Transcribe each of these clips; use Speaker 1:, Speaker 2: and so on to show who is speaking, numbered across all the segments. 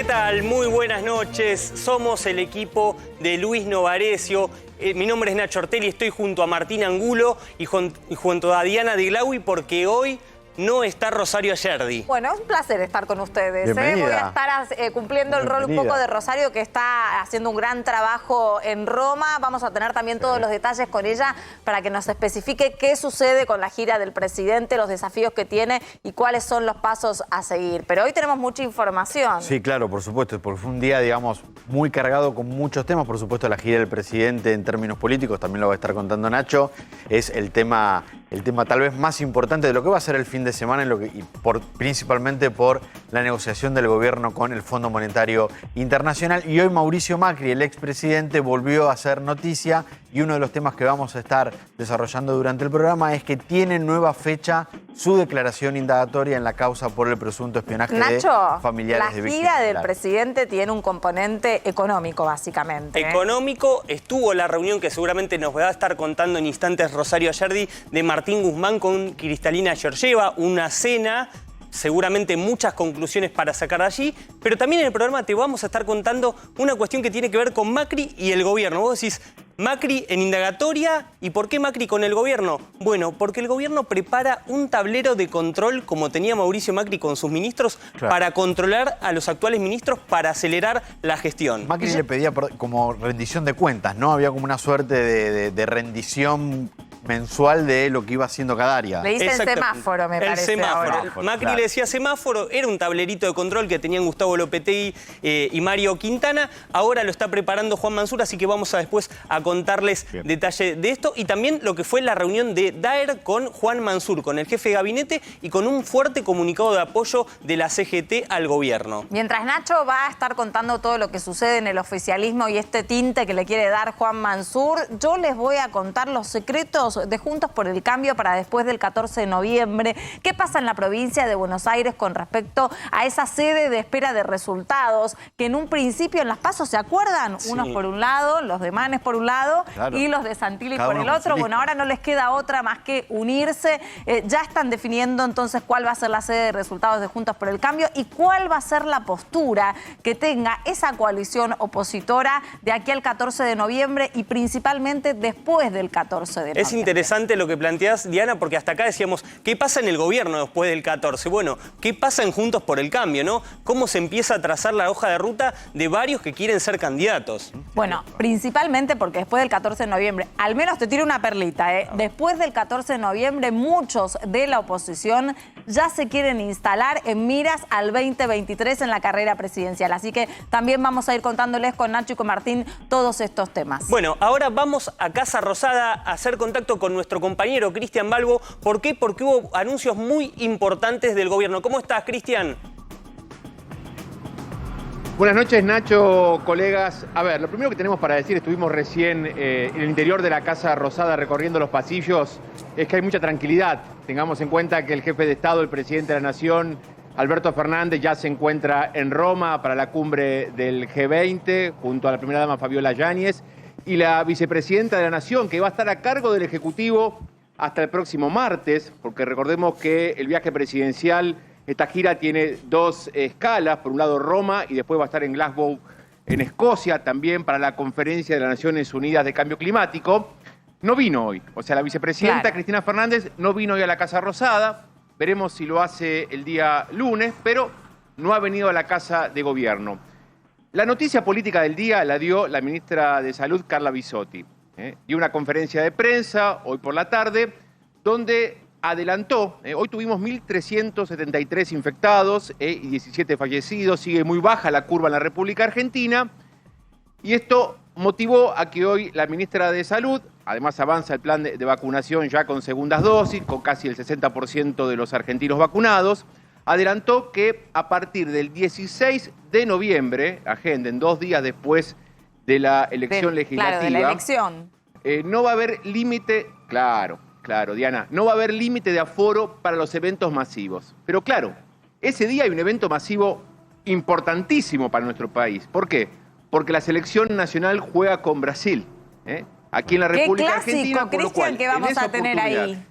Speaker 1: tal? Muy buenas noches. Somos el equipo de Luis Novarecio. Mi nombre es Nacho Ortelli, estoy junto a Martín Angulo y junto a Diana de Glaui porque hoy no está Rosario Ayerdi.
Speaker 2: Bueno, es un placer estar con ustedes.
Speaker 3: Bienvenida.
Speaker 2: Voy a estar cumpliendo el rol un poco de Rosario, que está haciendo un gran trabajo en Roma. Vamos a tener también todos los detalles con ella para que nos especifique qué sucede con la gira del presidente, los desafíos que tiene y cuáles son los pasos a seguir. Pero hoy tenemos mucha información.
Speaker 3: Sí, claro, por supuesto, porque fue un día, digamos, muy cargado con muchos temas. Por supuesto, la gira del presidente en términos políticos, también lo va a estar contando Nacho, es el tema tal vez más importante de lo que va a ser el fin de semana, principalmente por la negociación del gobierno con el Fondo Monetario Internacional. Y hoy Mauricio Macri, el expresidente, volvió a hacer noticia, y uno de los temas que vamos a estar desarrollando durante el programa es que tiene nueva fecha su declaración indagatoria en la causa por el presunto espionaje de familiares de víctimas.
Speaker 2: La gira del presidente tiene un componente económico, básicamente.
Speaker 1: Económico. Estuvo la reunión que seguramente nos va a estar contando en instantes Rosario Ayerdi de Martín Guzmán con Cristalina Georgieva, una cena, seguramente muchas conclusiones para sacar de allí, pero también en el programa te vamos a estar contando una cuestión que tiene que ver con Macri y el gobierno. Vos decís, Macri en indagatoria, ¿y por qué Macri con el gobierno? Bueno, porque el gobierno prepara un tablero de control, como tenía Mauricio Macri con sus ministros, claro, para controlar a los actuales ministros, para acelerar la gestión.
Speaker 3: Macri le pedía como rendición de cuentas, ¿no? Había como una suerte de rendición mensual de lo que iba haciendo cada área.
Speaker 2: Le dicen semáforo, me parece.
Speaker 1: El semáforo.
Speaker 2: Ahora.
Speaker 1: Macri
Speaker 3: claro.
Speaker 1: le decía semáforo, era un tablerito de control que tenían Gustavo Lopetegui y Mario Quintana. Ahora lo está preparando Juan Mansur, así que vamos a después a contarles detalle de esto. Y también lo que fue la reunión de Daer con Juan Mansur, con el jefe de gabinete, y con un fuerte comunicado de apoyo de la CGT al gobierno.
Speaker 2: Mientras Nacho va a estar contando todo lo que sucede en el oficialismo y este tinte que le quiere dar Juan Mansur, yo les voy a contar los secretos de Juntos por el Cambio para después del 14 de noviembre. ¿Qué pasa en la provincia de Buenos Aires con respecto a esa sede de espera de resultados que en un principio en las PASO, ¿se acuerdan? Sí. Unos por un lado, los de Manes por un lado, claro, y los de Santilli por el otro. Bueno, ahora no les queda otra más que unirse. Ya están definiendo entonces cuál va a ser la sede de resultados de Juntos por el Cambio y cuál va a ser la postura que tenga esa coalición opositora de aquí al 14 de noviembre y principalmente después del 14 de noviembre.
Speaker 1: Es interesante lo que planteás, Diana, porque hasta acá decíamos, ¿qué pasa en el gobierno después del 14? Bueno, ¿qué pasa en Juntos por el Cambio, no? ¿Cómo se empieza a trazar la hoja de ruta de varios que quieren ser candidatos?
Speaker 2: Bueno, principalmente porque después del 14 de noviembre, al menos te tiro una perlita, después del 14 de noviembre, muchos de la oposición ya se quieren instalar en miras al 2023 en la carrera presidencial. Así que también vamos a ir contándoles con Nacho y con Martín todos estos temas.
Speaker 1: Bueno, ahora vamos a Casa Rosada a hacer contacto con nuestro compañero Cristian Balbo. ¿Por qué? Porque hubo anuncios muy importantes del gobierno. ¿Cómo estás, Cristian?
Speaker 4: Buenas noches, Nacho, colegas. A ver, lo primero que tenemos para decir, estuvimos recién en el interior de la Casa Rosada recorriendo los pasillos, es que hay mucha tranquilidad. Tengamos en cuenta que el jefe de Estado, el presidente de la Nación, Alberto Fernández, ya se encuentra en Roma para la cumbre del G20, junto a la primera dama Fabiola Yáñez, y la vicepresidenta de la Nación, que va a estar a cargo del Ejecutivo hasta el próximo martes, porque recordemos que el viaje presidencial, esta gira tiene dos escalas, por un lado Roma y después va a estar en Glasgow, en Escocia, también para la conferencia de las Naciones Unidas de Cambio Climático. No vino hoy, o sea, la vicepresidenta claro, Cristina Fernández no vino hoy a la Casa Rosada, veremos si lo hace el día lunes, pero no ha venido a la Casa de Gobierno. La noticia política del día la dio la ministra de Salud, Carla Bisotti. Dio una conferencia de prensa hoy por la tarde, donde adelantó, hoy tuvimos 1.373 infectados y 17 fallecidos, sigue muy baja la curva en la República Argentina, y esto motivó a que hoy la ministra de Salud, además avanza el plan de vacunación ya con segundas dosis, con casi el 60% de los argentinos vacunados, adelantó que a partir del 16 de noviembre, agenden 2 días después de la elección legislativa. Claro,
Speaker 2: de la elección.
Speaker 4: No va a haber límite, claro, Diana, no va a haber límite de aforo para los eventos masivos. Pero claro, ese día hay un evento masivo importantísimo para nuestro país. ¿Por qué? Porque la selección nacional juega con Brasil, aquí en la República Argentina.
Speaker 2: Qué clásico, Cristian, que vamos a tener ahí.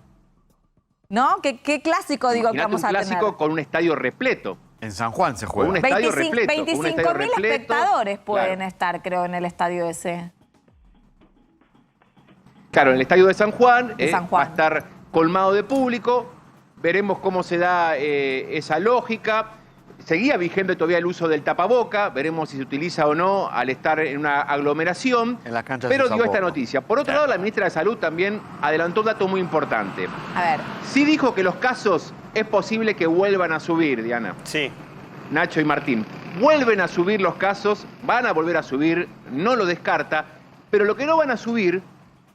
Speaker 2: ¿No? ¿Qué clásico digo que vamos a tener?
Speaker 4: Un clásico con un estadio repleto.
Speaker 3: En San Juan se juega.
Speaker 4: Un estadio repleto.
Speaker 2: 25.000 espectadores pueden estar, creo, en el estadio ese.
Speaker 4: Claro, en el estadio de San Juan,
Speaker 2: San Juan.
Speaker 4: va a estar colmado de público. Veremos cómo se da esa lógica. Seguía vigente todavía el uso del tapaboca. Veremos si se utiliza o no al estar en una aglomeración.
Speaker 3: En las canchas
Speaker 4: pero
Speaker 3: se usa
Speaker 4: dio esta
Speaker 3: poco.
Speaker 4: noticia. Por otro lado, la ministra de Salud también adelantó un dato muy importante.
Speaker 2: A ver.
Speaker 4: Sí dijo que los casos es posible que vuelvan a subir, Diana.
Speaker 1: Sí.
Speaker 4: Nacho y Martín. Vuelven a subir los casos, van a volver a subir, no lo descarta, pero lo que no van a subir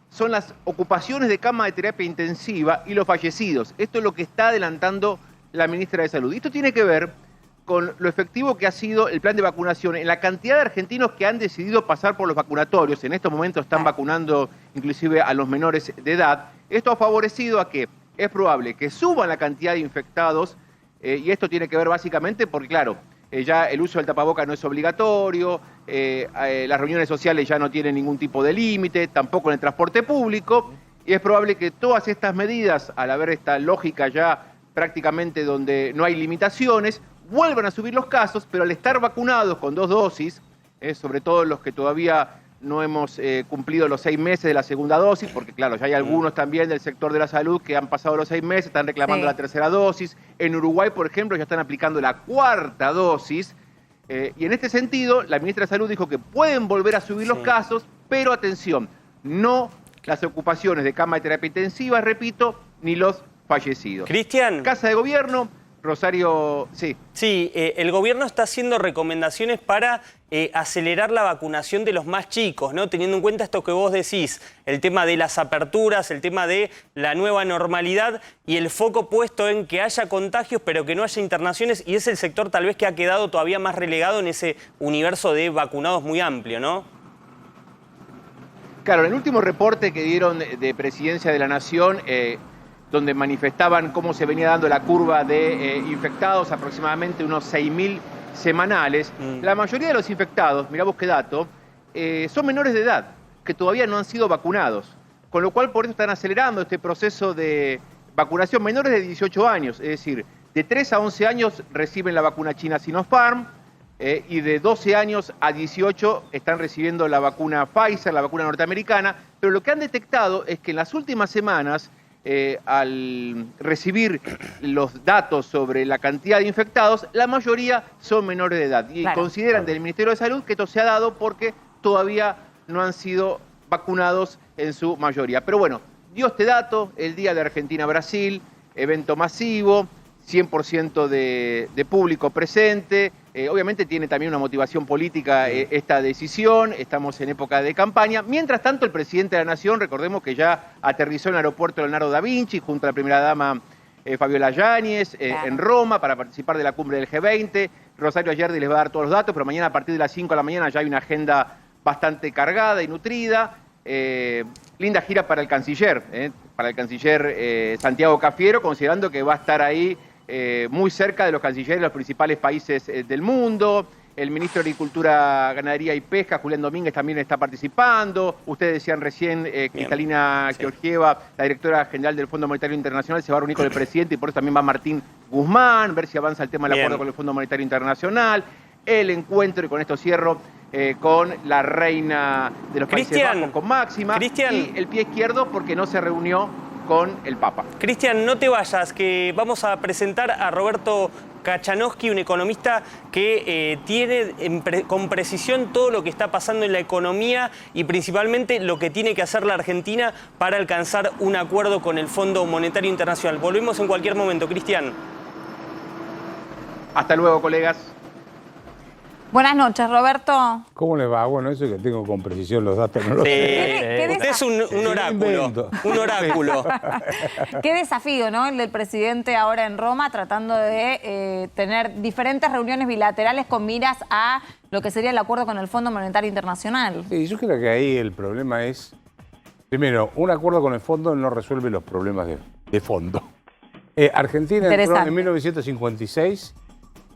Speaker 4: son las ocupaciones de cama de terapia intensiva y los fallecidos. Esto es lo que está adelantando la ministra de Salud. Y esto tiene que ver con lo efectivo que ha sido el plan de vacunación en la cantidad de argentinos que han decidido pasar por los vacunatorios. En estos momentos están vacunando inclusive a los menores de edad. Esto ha favorecido a que es probable que suban la cantidad de infectados y esto tiene que ver básicamente porque, claro, ya el uso del tapaboca no es obligatorio, las reuniones sociales ya no tienen ningún tipo de límite, tampoco en el transporte público, y es probable que todas estas medidas, al haber esta lógica ya prácticamente donde no hay limitaciones, vuelvan a subir los casos, pero al estar vacunados con 2 dosis, sobre todo los que todavía no hemos cumplido los 6 meses de la segunda dosis, porque claro, ya hay algunos también del sector de la salud que han pasado los 6 meses, están reclamando la tercera dosis. En Uruguay, por ejemplo, ya están aplicando la 4ª dosis. Y en este sentido, la ministra de Salud dijo que pueden volver a subir los casos, pero atención, no las ocupaciones de cama de terapia intensiva, repito, ni los fallecidos.
Speaker 1: Cristian.
Speaker 4: Casa de Gobierno, Rosario, sí.
Speaker 1: Sí, el gobierno está haciendo recomendaciones para acelerar la vacunación de los más chicos, ¿no? Teniendo en cuenta esto que vos decís, el tema de las aperturas, el tema de la nueva normalidad y el foco puesto en que haya contagios pero que no haya internaciones, y es el sector tal vez que ha quedado todavía más relegado en ese universo de vacunados muy amplio, ¿no?
Speaker 4: Claro, en el último reporte que dieron de Presidencia de la Nación, donde manifestaban cómo se venía dando la curva de infectados, aproximadamente unos 6.000 semanales. La mayoría de los infectados, mirá vos qué dato, son menores de edad, que todavía no han sido vacunados. Con lo cual, por eso están acelerando este proceso de vacunación. Menores de 18 años, es decir, de 3 a 11 años reciben la vacuna china Sinopharm, y de 12 años a 18 están recibiendo la vacuna Pfizer, la vacuna norteamericana. Pero lo que han detectado es que en las últimas semanas, al recibir los datos sobre la cantidad de infectados, la mayoría son menores de edad. Y consideran del Ministerio de Salud que esto se ha dado porque todavía no han sido vacunados en su mayoría. Pero bueno, dio este dato, el día de Argentina-Brasil, evento masivo, 100% de público presente. Obviamente tiene también una motivación política esta decisión, estamos en época de campaña. Mientras tanto, el presidente de la Nación, recordemos que ya aterrizó en el aeropuerto Leonardo da Vinci junto a la primera dama Fabiola Yáñez en Roma para participar de la cumbre del G20. Rosario Ayerdi les va a dar todos los datos, pero mañana a partir de las 5 de la mañana ya hay una agenda bastante cargada y nutrida. Linda gira para el canciller Santiago Cafiero, considerando que va a estar ahí muy cerca de los cancilleres de los principales países del mundo. El ministro de Agricultura, Ganadería y Pesca, Julián Domínguez, también está participando. Ustedes decían recién, Cristalina Georgieva, la directora general del Fondo Monetario Internacional, se va a reunir con el presidente y por eso también va Martín Guzmán, ver si avanza el tema del acuerdo con el Fondo Monetario Internacional. El encuentro, y con esto cierro, con la reina de los Países Bajos, con Máxima. Y el pie izquierdo porque no se reunió con el Papa.
Speaker 1: Cristian, no te vayas, que vamos a presentar a Roberto Kachanowski, un economista que tiene con precisión todo lo que está pasando en la economía y principalmente lo que tiene que hacer la Argentina para alcanzar un acuerdo con el Fondo Monetario Internacional. Volvemos en cualquier momento, Cristian.
Speaker 4: Hasta luego, colegas.
Speaker 2: Buenas noches, Roberto.
Speaker 5: ¿Cómo le va? Bueno, eso que tengo con precisión los datos no lo sé.
Speaker 1: Usted es un oráculo. Un oráculo.
Speaker 2: Qué desafío, ¿no? El del presidente ahora en Roma, tratando de tener diferentes reuniones bilaterales con miras a lo que sería el acuerdo con el Fondo Monetario Internacional.
Speaker 5: Sí, yo creo que ahí el problema es, primero, un acuerdo con el fondo no resuelve los problemas de fondo. Argentina entró en 1956.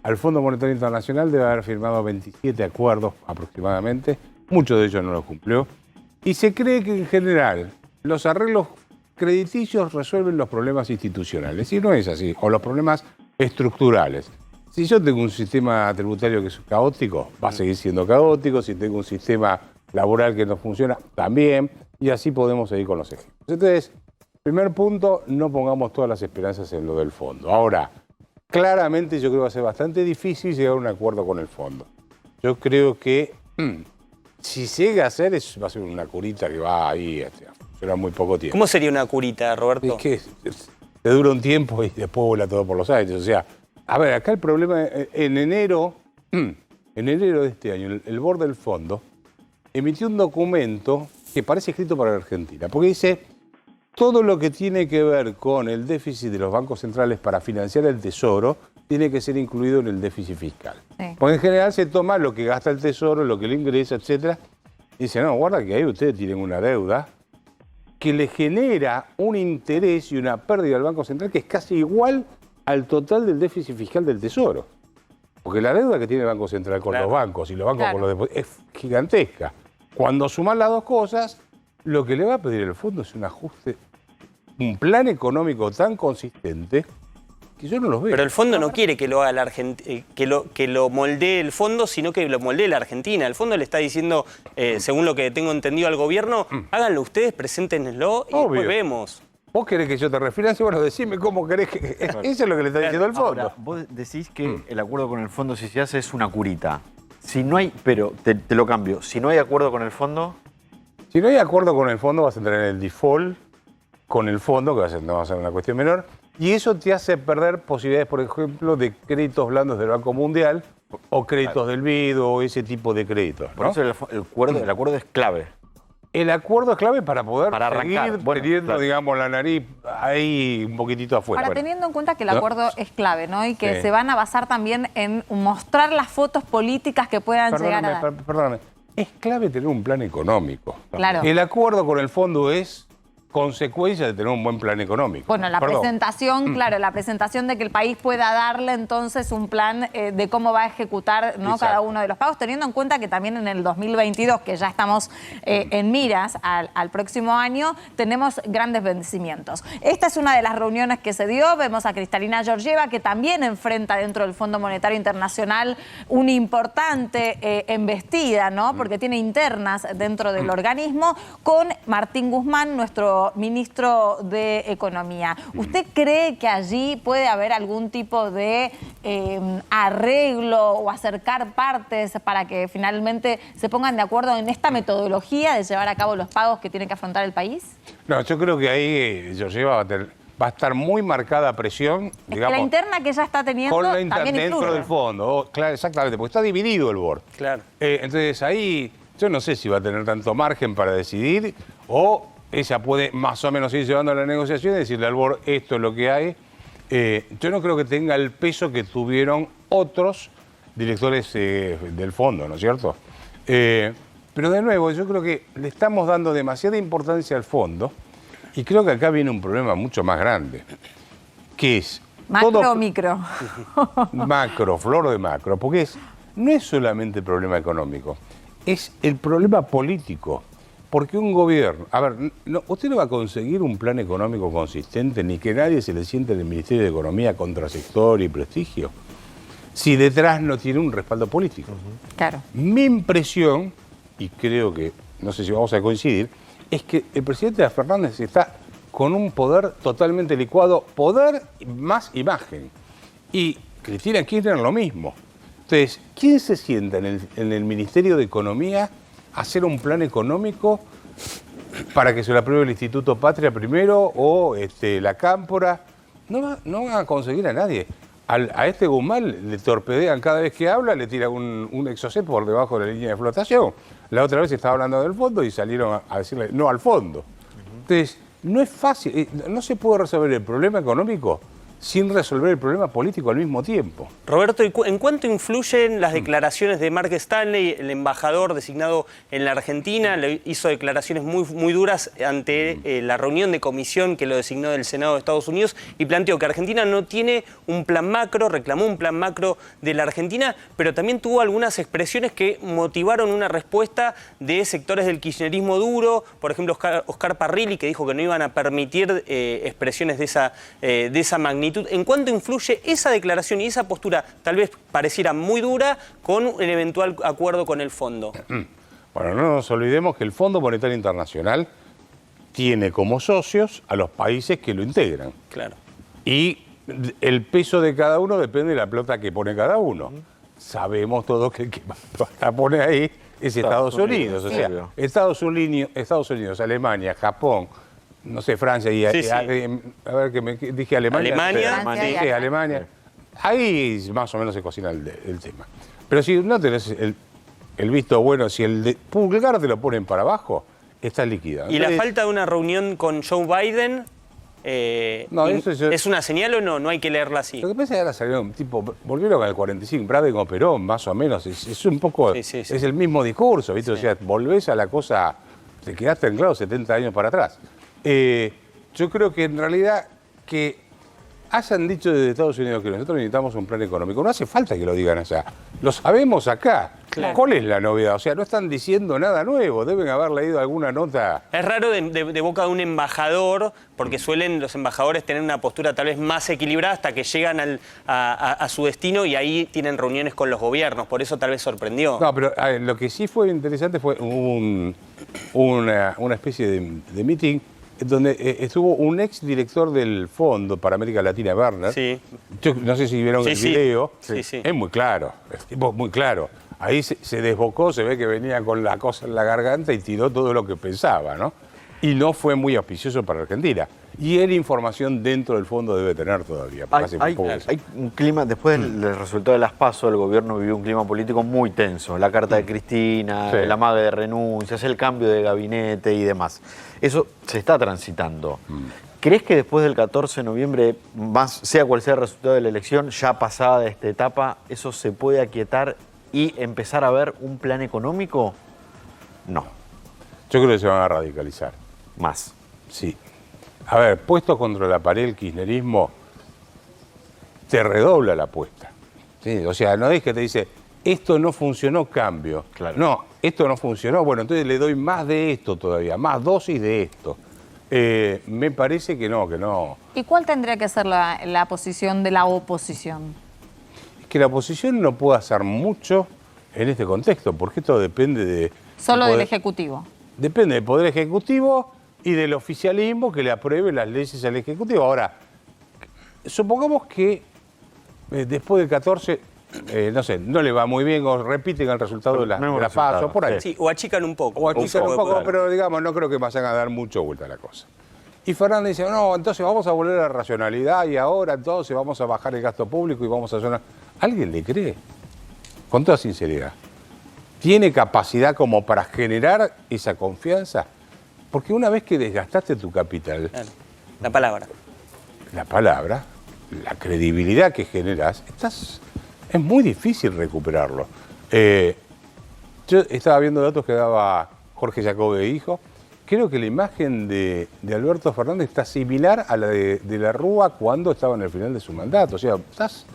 Speaker 5: Al Fondo Monetario Internacional debe haber firmado 27 acuerdos aproximadamente, muchos de ellos no los cumplió, y se cree que en general los arreglos crediticios resuelven los problemas institucionales, y no es así, o los problemas estructurales. Si yo tengo un sistema tributario que es caótico, va a seguir siendo caótico. Si tengo un sistema laboral que no funciona, también. Y así podemos seguir con los ejemplos. Entonces, primer punto, no pongamos todas las esperanzas en lo del fondo. Ahora, claramente yo creo que va a ser bastante difícil llegar a un acuerdo con el fondo. Yo creo que si llega a ser, va a ser una curita que va ahí a funcionar muy poco tiempo.
Speaker 1: ¿Cómo sería una curita, Roberto?
Speaker 5: Es que te dura un tiempo y después vuela todo por los aires. O sea, a ver, acá el problema, en enero de este año, el board del fondo emitió un documento que parece escrito para la Argentina, porque dice todo lo que tiene que ver con el déficit de los bancos centrales para financiar el Tesoro tiene que ser incluido en el déficit fiscal. Sí. Porque en general se toma lo que gasta el Tesoro, lo que le ingresa, etc. Y dice, no, guarda que ahí ustedes tienen una deuda que le genera un interés y una pérdida al Banco Central que es casi igual al total del déficit fiscal del Tesoro. Porque la deuda que tiene el Banco Central con los bancos y los bancos con los depósitos es gigantesca. Cuando suman las dos cosas, lo que le va a pedir el fondo es un ajuste, un plan económico tan consistente que yo no los veo.
Speaker 1: Pero el fondo no quiere que lo haga la Argentina, que lo moldee el fondo, sino que lo moldee la Argentina. El fondo le está diciendo, según lo que tengo entendido al gobierno, háganlo ustedes, preséntenlo y después vemos.
Speaker 5: ¿Vos querés que yo te refinancie? Bueno, decime cómo querés que... Eso es lo que le está diciendo el fondo.
Speaker 3: Ahora, vos decís que el acuerdo con el fondo, si se hace, es una curita. Si no hay, pero te lo cambio, si no hay acuerdo con el fondo...
Speaker 5: Si no hay acuerdo con el fondo, vas a entrar en el default con el fondo, que no va a ser una cuestión menor, y eso te hace perder posibilidades, por ejemplo, de créditos blandos del Banco Mundial o créditos del BID o ese tipo de créditos, ¿no?
Speaker 3: Por eso el acuerdo es clave.
Speaker 5: El acuerdo es clave para poder
Speaker 3: arrancar,
Speaker 5: seguir teniendo, digamos, la nariz ahí un poquitito afuera.
Speaker 2: Ahora, teniendo en cuenta que el acuerdo es clave, ¿no? Y que se van a basar también en mostrar las fotos políticas que puedan llegar a dar.
Speaker 5: Perdóname, es clave tener un plan económico.
Speaker 2: Claro.
Speaker 5: El acuerdo con el fondo es consecuencia de tener un buen plan económico.
Speaker 2: Bueno, la presentación, claro, la presentación de que el país pueda darle entonces un plan de cómo va a ejecutar, ¿no?, cada uno de los pagos, teniendo en cuenta que también en el 2022, que ya estamos en miras al próximo año, tenemos grandes vencimientos. Esta es una de las reuniones que se dio. Vemos a Kristalina Georgieva, que también enfrenta dentro del Fondo Monetario Internacional una importante embestida, ¿no?, porque tiene internas dentro del organismo, con Martín Guzmán, nuestro ministro de Economía. ¿Usted cree que allí puede haber algún tipo de arreglo o acercar partes para que finalmente se pongan de acuerdo en esta metodología de llevar a cabo los pagos que tiene que afrontar el país?
Speaker 5: No, yo creo que ahí Georgieva va a estar muy marcada presión, digamos,
Speaker 2: la interna que ya está teniendo
Speaker 5: con la interna
Speaker 2: también
Speaker 5: dentro del fondo. Claro, exactamente, porque está dividido el board.
Speaker 1: Claro.
Speaker 5: Entonces ahí yo no sé si va a tener tanto margen para decidir o ella puede más o menos ir llevando la negociación y decirle al board, esto es lo que hay. Yo no creo que tenga el peso que tuvieron otros directores del fondo, ¿no es cierto? Pero de nuevo, yo creo que le estamos dando demasiada importancia al fondo y creo que acá viene un problema mucho más grande, que es...
Speaker 2: ¿Macro o micro?
Speaker 5: Macro, flor de macro, porque no es solamente el problema económico, es el problema político. Porque un gobierno... A ver, usted no va a conseguir un plan económico consistente ni que nadie se le siente en el Ministerio de Economía contra sector y prestigio si detrás no tiene un respaldo político.
Speaker 2: Claro.
Speaker 5: Mi impresión, y creo que, no sé si vamos a coincidir, es que el presidente Fernández está con un poder totalmente licuado, poder más imagen. Y Cristina Kirchner lo mismo. Entonces, ¿quién se sienta en el Ministerio de Economía hacer un plan económico para que se lo apruebe el Instituto Patria primero o la Cámpora? No van a conseguir a nadie. A este Guzmán le torpedean cada vez que habla, le tiran un exocet por debajo de la línea de flotación. La otra vez estaba hablando del fondo y salieron a decirle no al fondo. Entonces, no es fácil, no se puede resolver el problema económico sin resolver el problema político al mismo tiempo.
Speaker 1: Roberto, ¿en cuánto influyen las declaraciones de Mark Stanley, el embajador designado en la Argentina? Le hizo declaraciones muy duras ante la reunión de comisión que lo designó del Senado de Estados Unidos y planteó que Argentina no tiene un plan macro, reclamó un plan macro de la Argentina, pero también tuvo algunas expresiones que motivaron una respuesta de sectores del kirchnerismo duro, por ejemplo Oscar Parrilli, que dijo que no iban a permitir expresiones de esa magnitud. magnitud. ¿En cuánto influye esa declaración y esa postura, tal vez pareciera muy dura, con un eventual acuerdo con el fondo?
Speaker 5: Bueno, no nos olvidemos que el Fondo Monetario Internacional tiene como socios a los países que lo integran.
Speaker 1: Claro.
Speaker 5: Y el peso de cada uno depende de la pelota que pone cada uno. Sabemos todos que el que la pone ahí es Estados Unidos. O sea, Estados Unidos, Alemania, Japón, no sé, Francia y...
Speaker 1: Sí, sí.
Speaker 5: A ver, que me dije Alemania.
Speaker 1: Alemania.
Speaker 5: Sí, Alemania. Ahí más o menos se cocina el tema. Pero si no tenés el visto bueno, si el pulgar te lo ponen para abajo, está liquidado.
Speaker 1: ¿Y la falta de una reunión con Joe Biden
Speaker 5: no, eso
Speaker 1: es una señal o no? No hay que leerla así.
Speaker 5: Lo que pasa es que ahora salieron, tipo, volvieron al 45, Braden o Perón, más o menos. Es un poco,
Speaker 1: Sí.
Speaker 5: es el mismo discurso, ¿viste? Sí. O sea, volvés a la cosa, te quedaste anclado 70 años para atrás. Yo creo que en realidad que hayan dicho desde Estados Unidos que nosotros necesitamos un plan económico, no hace falta que lo digan allá. Lo sabemos acá.
Speaker 1: Claro.
Speaker 5: ¿Cuál es la novedad? O sea, no están diciendo nada nuevo, deben haber leído alguna nota.
Speaker 1: Es raro de boca de un embajador, porque suelen los embajadores tener una postura tal vez más equilibrada hasta que llegan a su destino y ahí tienen reuniones con los gobiernos. Por eso tal vez sorprendió.
Speaker 5: No, pero lo que sí fue interesante fue una especie de meeting donde estuvo un ex director del Fondo para América Latina, Werner.
Speaker 1: Sí.
Speaker 5: Yo no sé si vieron el video.
Speaker 1: Sí.
Speaker 5: Es muy claro, es tipo muy claro. Ahí se desbocó, se ve que venía con la cosa en la garganta y tiró todo lo que pensaba, ¿no? Y no fue muy auspicioso para Argentina. Y él información dentro del fondo debe tener todavía.
Speaker 3: Hay un clima, después del resultado de las PASO, el gobierno vivió un clima político muy tenso. La carta de Cristina,
Speaker 5: Sí.
Speaker 3: el amague de renuncias, el cambio de gabinete y demás. Eso se está transitando. ¿Crees que después del 14 de noviembre, sea cual sea el resultado de la elección, ya pasada de esta etapa, eso se puede aquietar y empezar a ver un plan económico? No.
Speaker 5: Yo creo que se van a radicalizar.
Speaker 3: Más.
Speaker 5: Sí. A ver, puesto contra la pared el kirchnerismo, te redobla la apuesta. ¿Sí? O sea, no es que te dice, esto no funcionó, cambio.
Speaker 3: Claro.
Speaker 5: No, esto no funcionó, bueno, entonces le doy más de esto todavía, más dosis de esto. Me parece que no, que no.
Speaker 2: ¿Y cuál tendría que ser la posición de la oposición?
Speaker 5: Es que la oposición no puede hacer mucho en este contexto, porque esto depende de...
Speaker 2: Solo del Ejecutivo.
Speaker 5: Depende del Poder Ejecutivo y del oficialismo que le apruebe las leyes al Ejecutivo. Ahora, supongamos que después del 14, no sé, no le va muy bien o repiten el resultado de la PASO, por ahí.
Speaker 1: Sí, o achican un poco.
Speaker 5: O achican un poco,
Speaker 1: claro.
Speaker 5: pero digamos, no creo que vayan a dar mucho vuelta a la cosa. Y Fernández dice, no, entonces vamos a volver a la racionalidad y ahora entonces vamos a bajar el gasto público y vamos a hacer una... ¿Alguien le cree? Con toda sinceridad. ¿Tiene capacidad como para generar esa confianza? Porque una vez que desgastaste tu capital,
Speaker 1: Claro. La palabra.
Speaker 5: la credibilidad que generas, es muy difícil recuperarlo. Yo estaba viendo datos que daba Jorge Jacobe hijo. Creo que la imagen de Alberto Fernández está similar a la de la Rúa cuando estaba en el final de su mandato. O sea, estás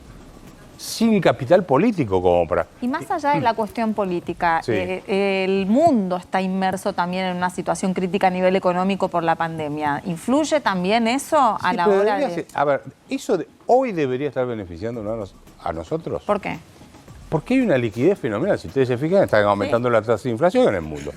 Speaker 5: sin capital político como para...
Speaker 2: Y más allá de la cuestión política,
Speaker 5: Sí.
Speaker 2: El mundo está inmerso también en una situación crítica a nivel económico por la pandemia. ¿Influye también eso a
Speaker 5: Sí,
Speaker 2: la
Speaker 5: pero
Speaker 2: hora
Speaker 5: debería
Speaker 2: de...?
Speaker 5: ser- a ver, eso hoy debería estar beneficiándonos a nosotros.
Speaker 2: ¿Por qué?
Speaker 5: Porque hay una liquidez fenomenal. Si ustedes se fijan, están aumentando la tasa de inflación en el mundo.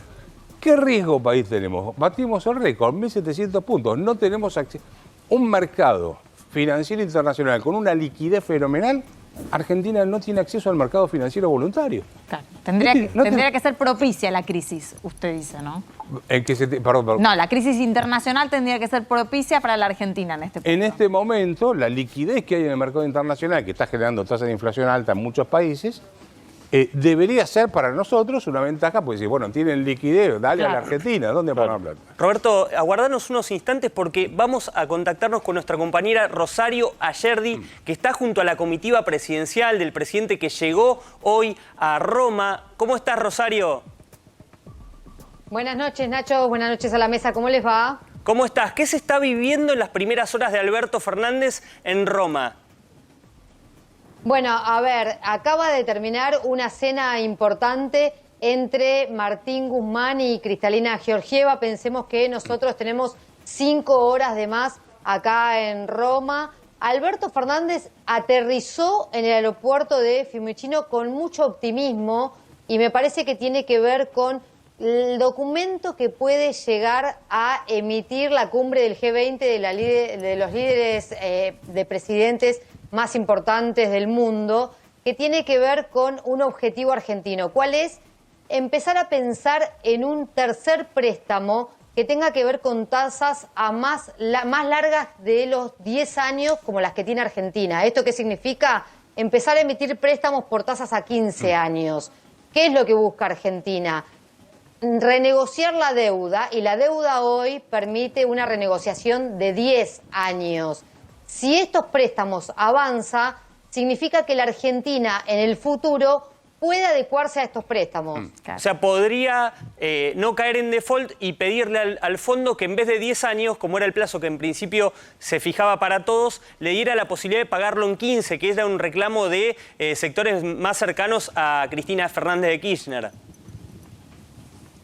Speaker 5: ¿Qué riesgo país tenemos? Batimos el récord, 1.700 puntos. No tenemos acceso. Un mercado financiero internacional con una liquidez fenomenal. Argentina no tiene acceso al mercado financiero voluntario.
Speaker 2: Claro. Tendría
Speaker 5: No te-
Speaker 2: que ser propicia la crisis, usted dice, ¿no?
Speaker 5: Perdón.
Speaker 2: No, la crisis internacional tendría que ser propicia para la Argentina en este punto.
Speaker 5: En este momento, la liquidez que hay en el mercado internacional, que está generando tasas de inflación alta en muchos países, debería ser para nosotros una ventaja, pues si bueno, tienen liquidez, dale a la
Speaker 2: Claro.
Speaker 5: Argentina, ¿dónde poner plata?
Speaker 1: Roberto, aguardanos unos instantes porque vamos a contactarnos con nuestra compañera Rosario Ayerdi, que está junto a la comitiva presidencial del presidente que llegó hoy a Roma. ¿Cómo estás, Rosario?
Speaker 6: Buenas noches, Nacho. Buenas noches a la mesa. ¿Cómo les va?
Speaker 1: ¿Cómo estás? ¿Qué se está viviendo en las primeras horas de Alberto Fernández en Roma?
Speaker 6: Bueno, a ver, acaba de terminar una cena importante entre Martín Guzmán y Cristalina Georgieva. Pensemos que nosotros tenemos 5 horas de más acá en Roma. Alberto Fernández aterrizó en el aeropuerto de Fiumicino con mucho optimismo y me parece que tiene que ver con el documento que puede llegar a emitir la cumbre del G20 de los líderes de presidentes más importantes del mundo, que tiene que ver con un objetivo argentino. ¿Cuál es? Empezar a pensar en un tercer préstamo que tenga que ver con tasas más largas de los 10 años como las que tiene Argentina. ¿Esto qué significa? Empezar a emitir préstamos por tasas a 15 años. ¿Qué es lo que busca Argentina? Renegociar la deuda, y la deuda hoy permite una renegociación de 10 años. Si estos préstamos avanzan, significa que la Argentina en el futuro puede adecuarse a estos préstamos.
Speaker 1: Claro. O sea, podría no caer en default y pedirle al fondo que en vez de 10 años, como era el plazo que en principio se fijaba para todos, le diera la posibilidad de pagarlo en 15, que era un reclamo de sectores más cercanos a Cristina Fernández de Kirchner.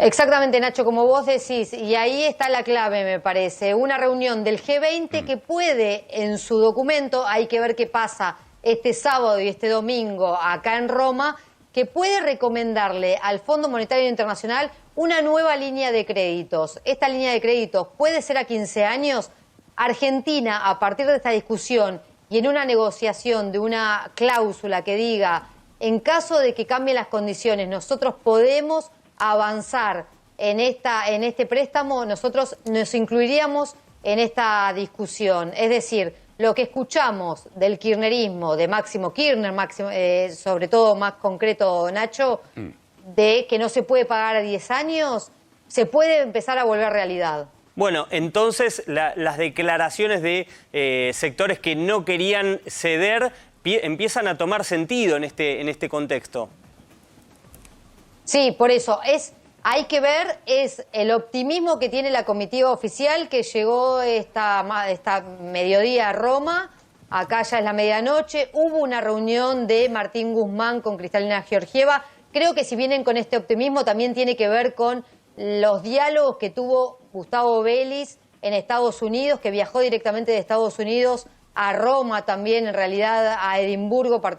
Speaker 6: Exactamente, Nacho, como vos decís, y ahí está la clave, me parece. Una reunión del G20 que puede, en su documento, hay que ver qué pasa este sábado y este domingo acá en Roma, que puede recomendarle al Fondo Monetario Internacional una nueva línea de créditos. Esta línea de créditos puede ser a 15 años. Argentina, a partir de esta discusión y en una negociación de una cláusula que diga, en caso de que cambien las condiciones, nosotros podemos avanzar en este préstamo, nosotros nos incluiríamos en esta discusión. Es decir, lo que escuchamos del kirchnerismo, de Máximo Kirchner, sobre todo más concreto Nacho, de que no se puede pagar a 10 años, se puede empezar a volver realidad.
Speaker 1: Bueno, entonces las declaraciones de sectores que no querían ceder empiezan a tomar sentido en este contexto.
Speaker 6: Sí, por eso hay que ver el optimismo que tiene la comitiva oficial que llegó esta mediodía a Roma. Acá ya es la medianoche. Hubo una reunión de Martín Guzmán con Cristalina Georgieva. Creo que si vienen con este optimismo también tiene que ver con los diálogos que tuvo Gustavo Vélez en Estados Unidos, que viajó directamente de Estados Unidos a Roma también, en realidad a Edimburgo para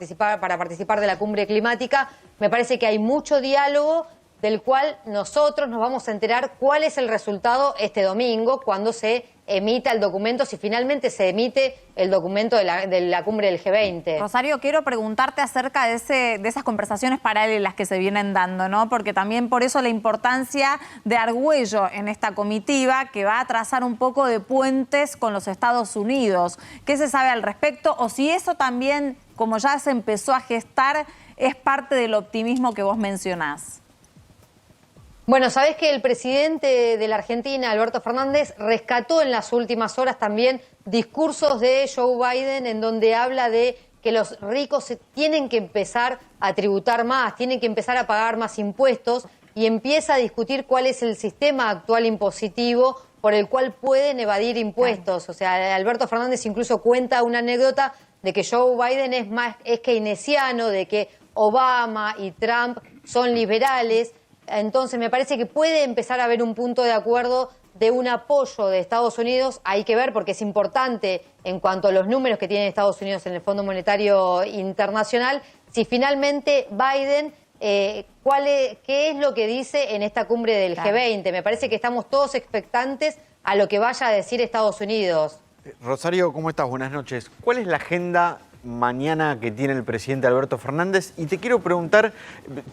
Speaker 6: participar de la cumbre climática. Me parece que hay mucho diálogo del cual nosotros nos vamos a enterar cuál es el resultado este domingo cuando se emita el documento, si finalmente se emite el documento de la cumbre del G20.
Speaker 2: Rosario, quiero preguntarte acerca de esas conversaciones paralelas que se vienen dando, ¿no? Porque también por eso la importancia de Argüello en esta comitiva, que va a trazar un poco de puentes con los Estados Unidos. ¿Qué se sabe al respecto? O si eso también, como ya se empezó a gestar, es parte del optimismo que vos mencionás.
Speaker 6: Bueno, sabés que el presidente de la Argentina, Alberto Fernández, rescató en las últimas horas también discursos de Joe Biden en donde habla de que los ricos tienen que empezar a tributar más, tienen que empezar a pagar más impuestos, y empieza a discutir cuál es el sistema actual impositivo por el cual pueden evadir impuestos. O sea, Alberto Fernández incluso cuenta una anécdota de que Joe Biden es keynesiano, de que Obama y Trump son liberales. Entonces me parece que puede empezar a haber un punto de acuerdo de un apoyo de Estados Unidos. Hay que ver, porque es importante en cuanto a los números que tiene Estados Unidos en el Fondo Monetario Internacional, si finalmente Biden, qué es lo que dice en esta cumbre del G20. Me parece que estamos todos expectantes a lo que vaya a decir Estados Unidos.
Speaker 3: Rosario, ¿cómo estás? Buenas noches. ¿Cuál es la agenda mañana que tiene el presidente Alberto Fernández? Y te quiero preguntar,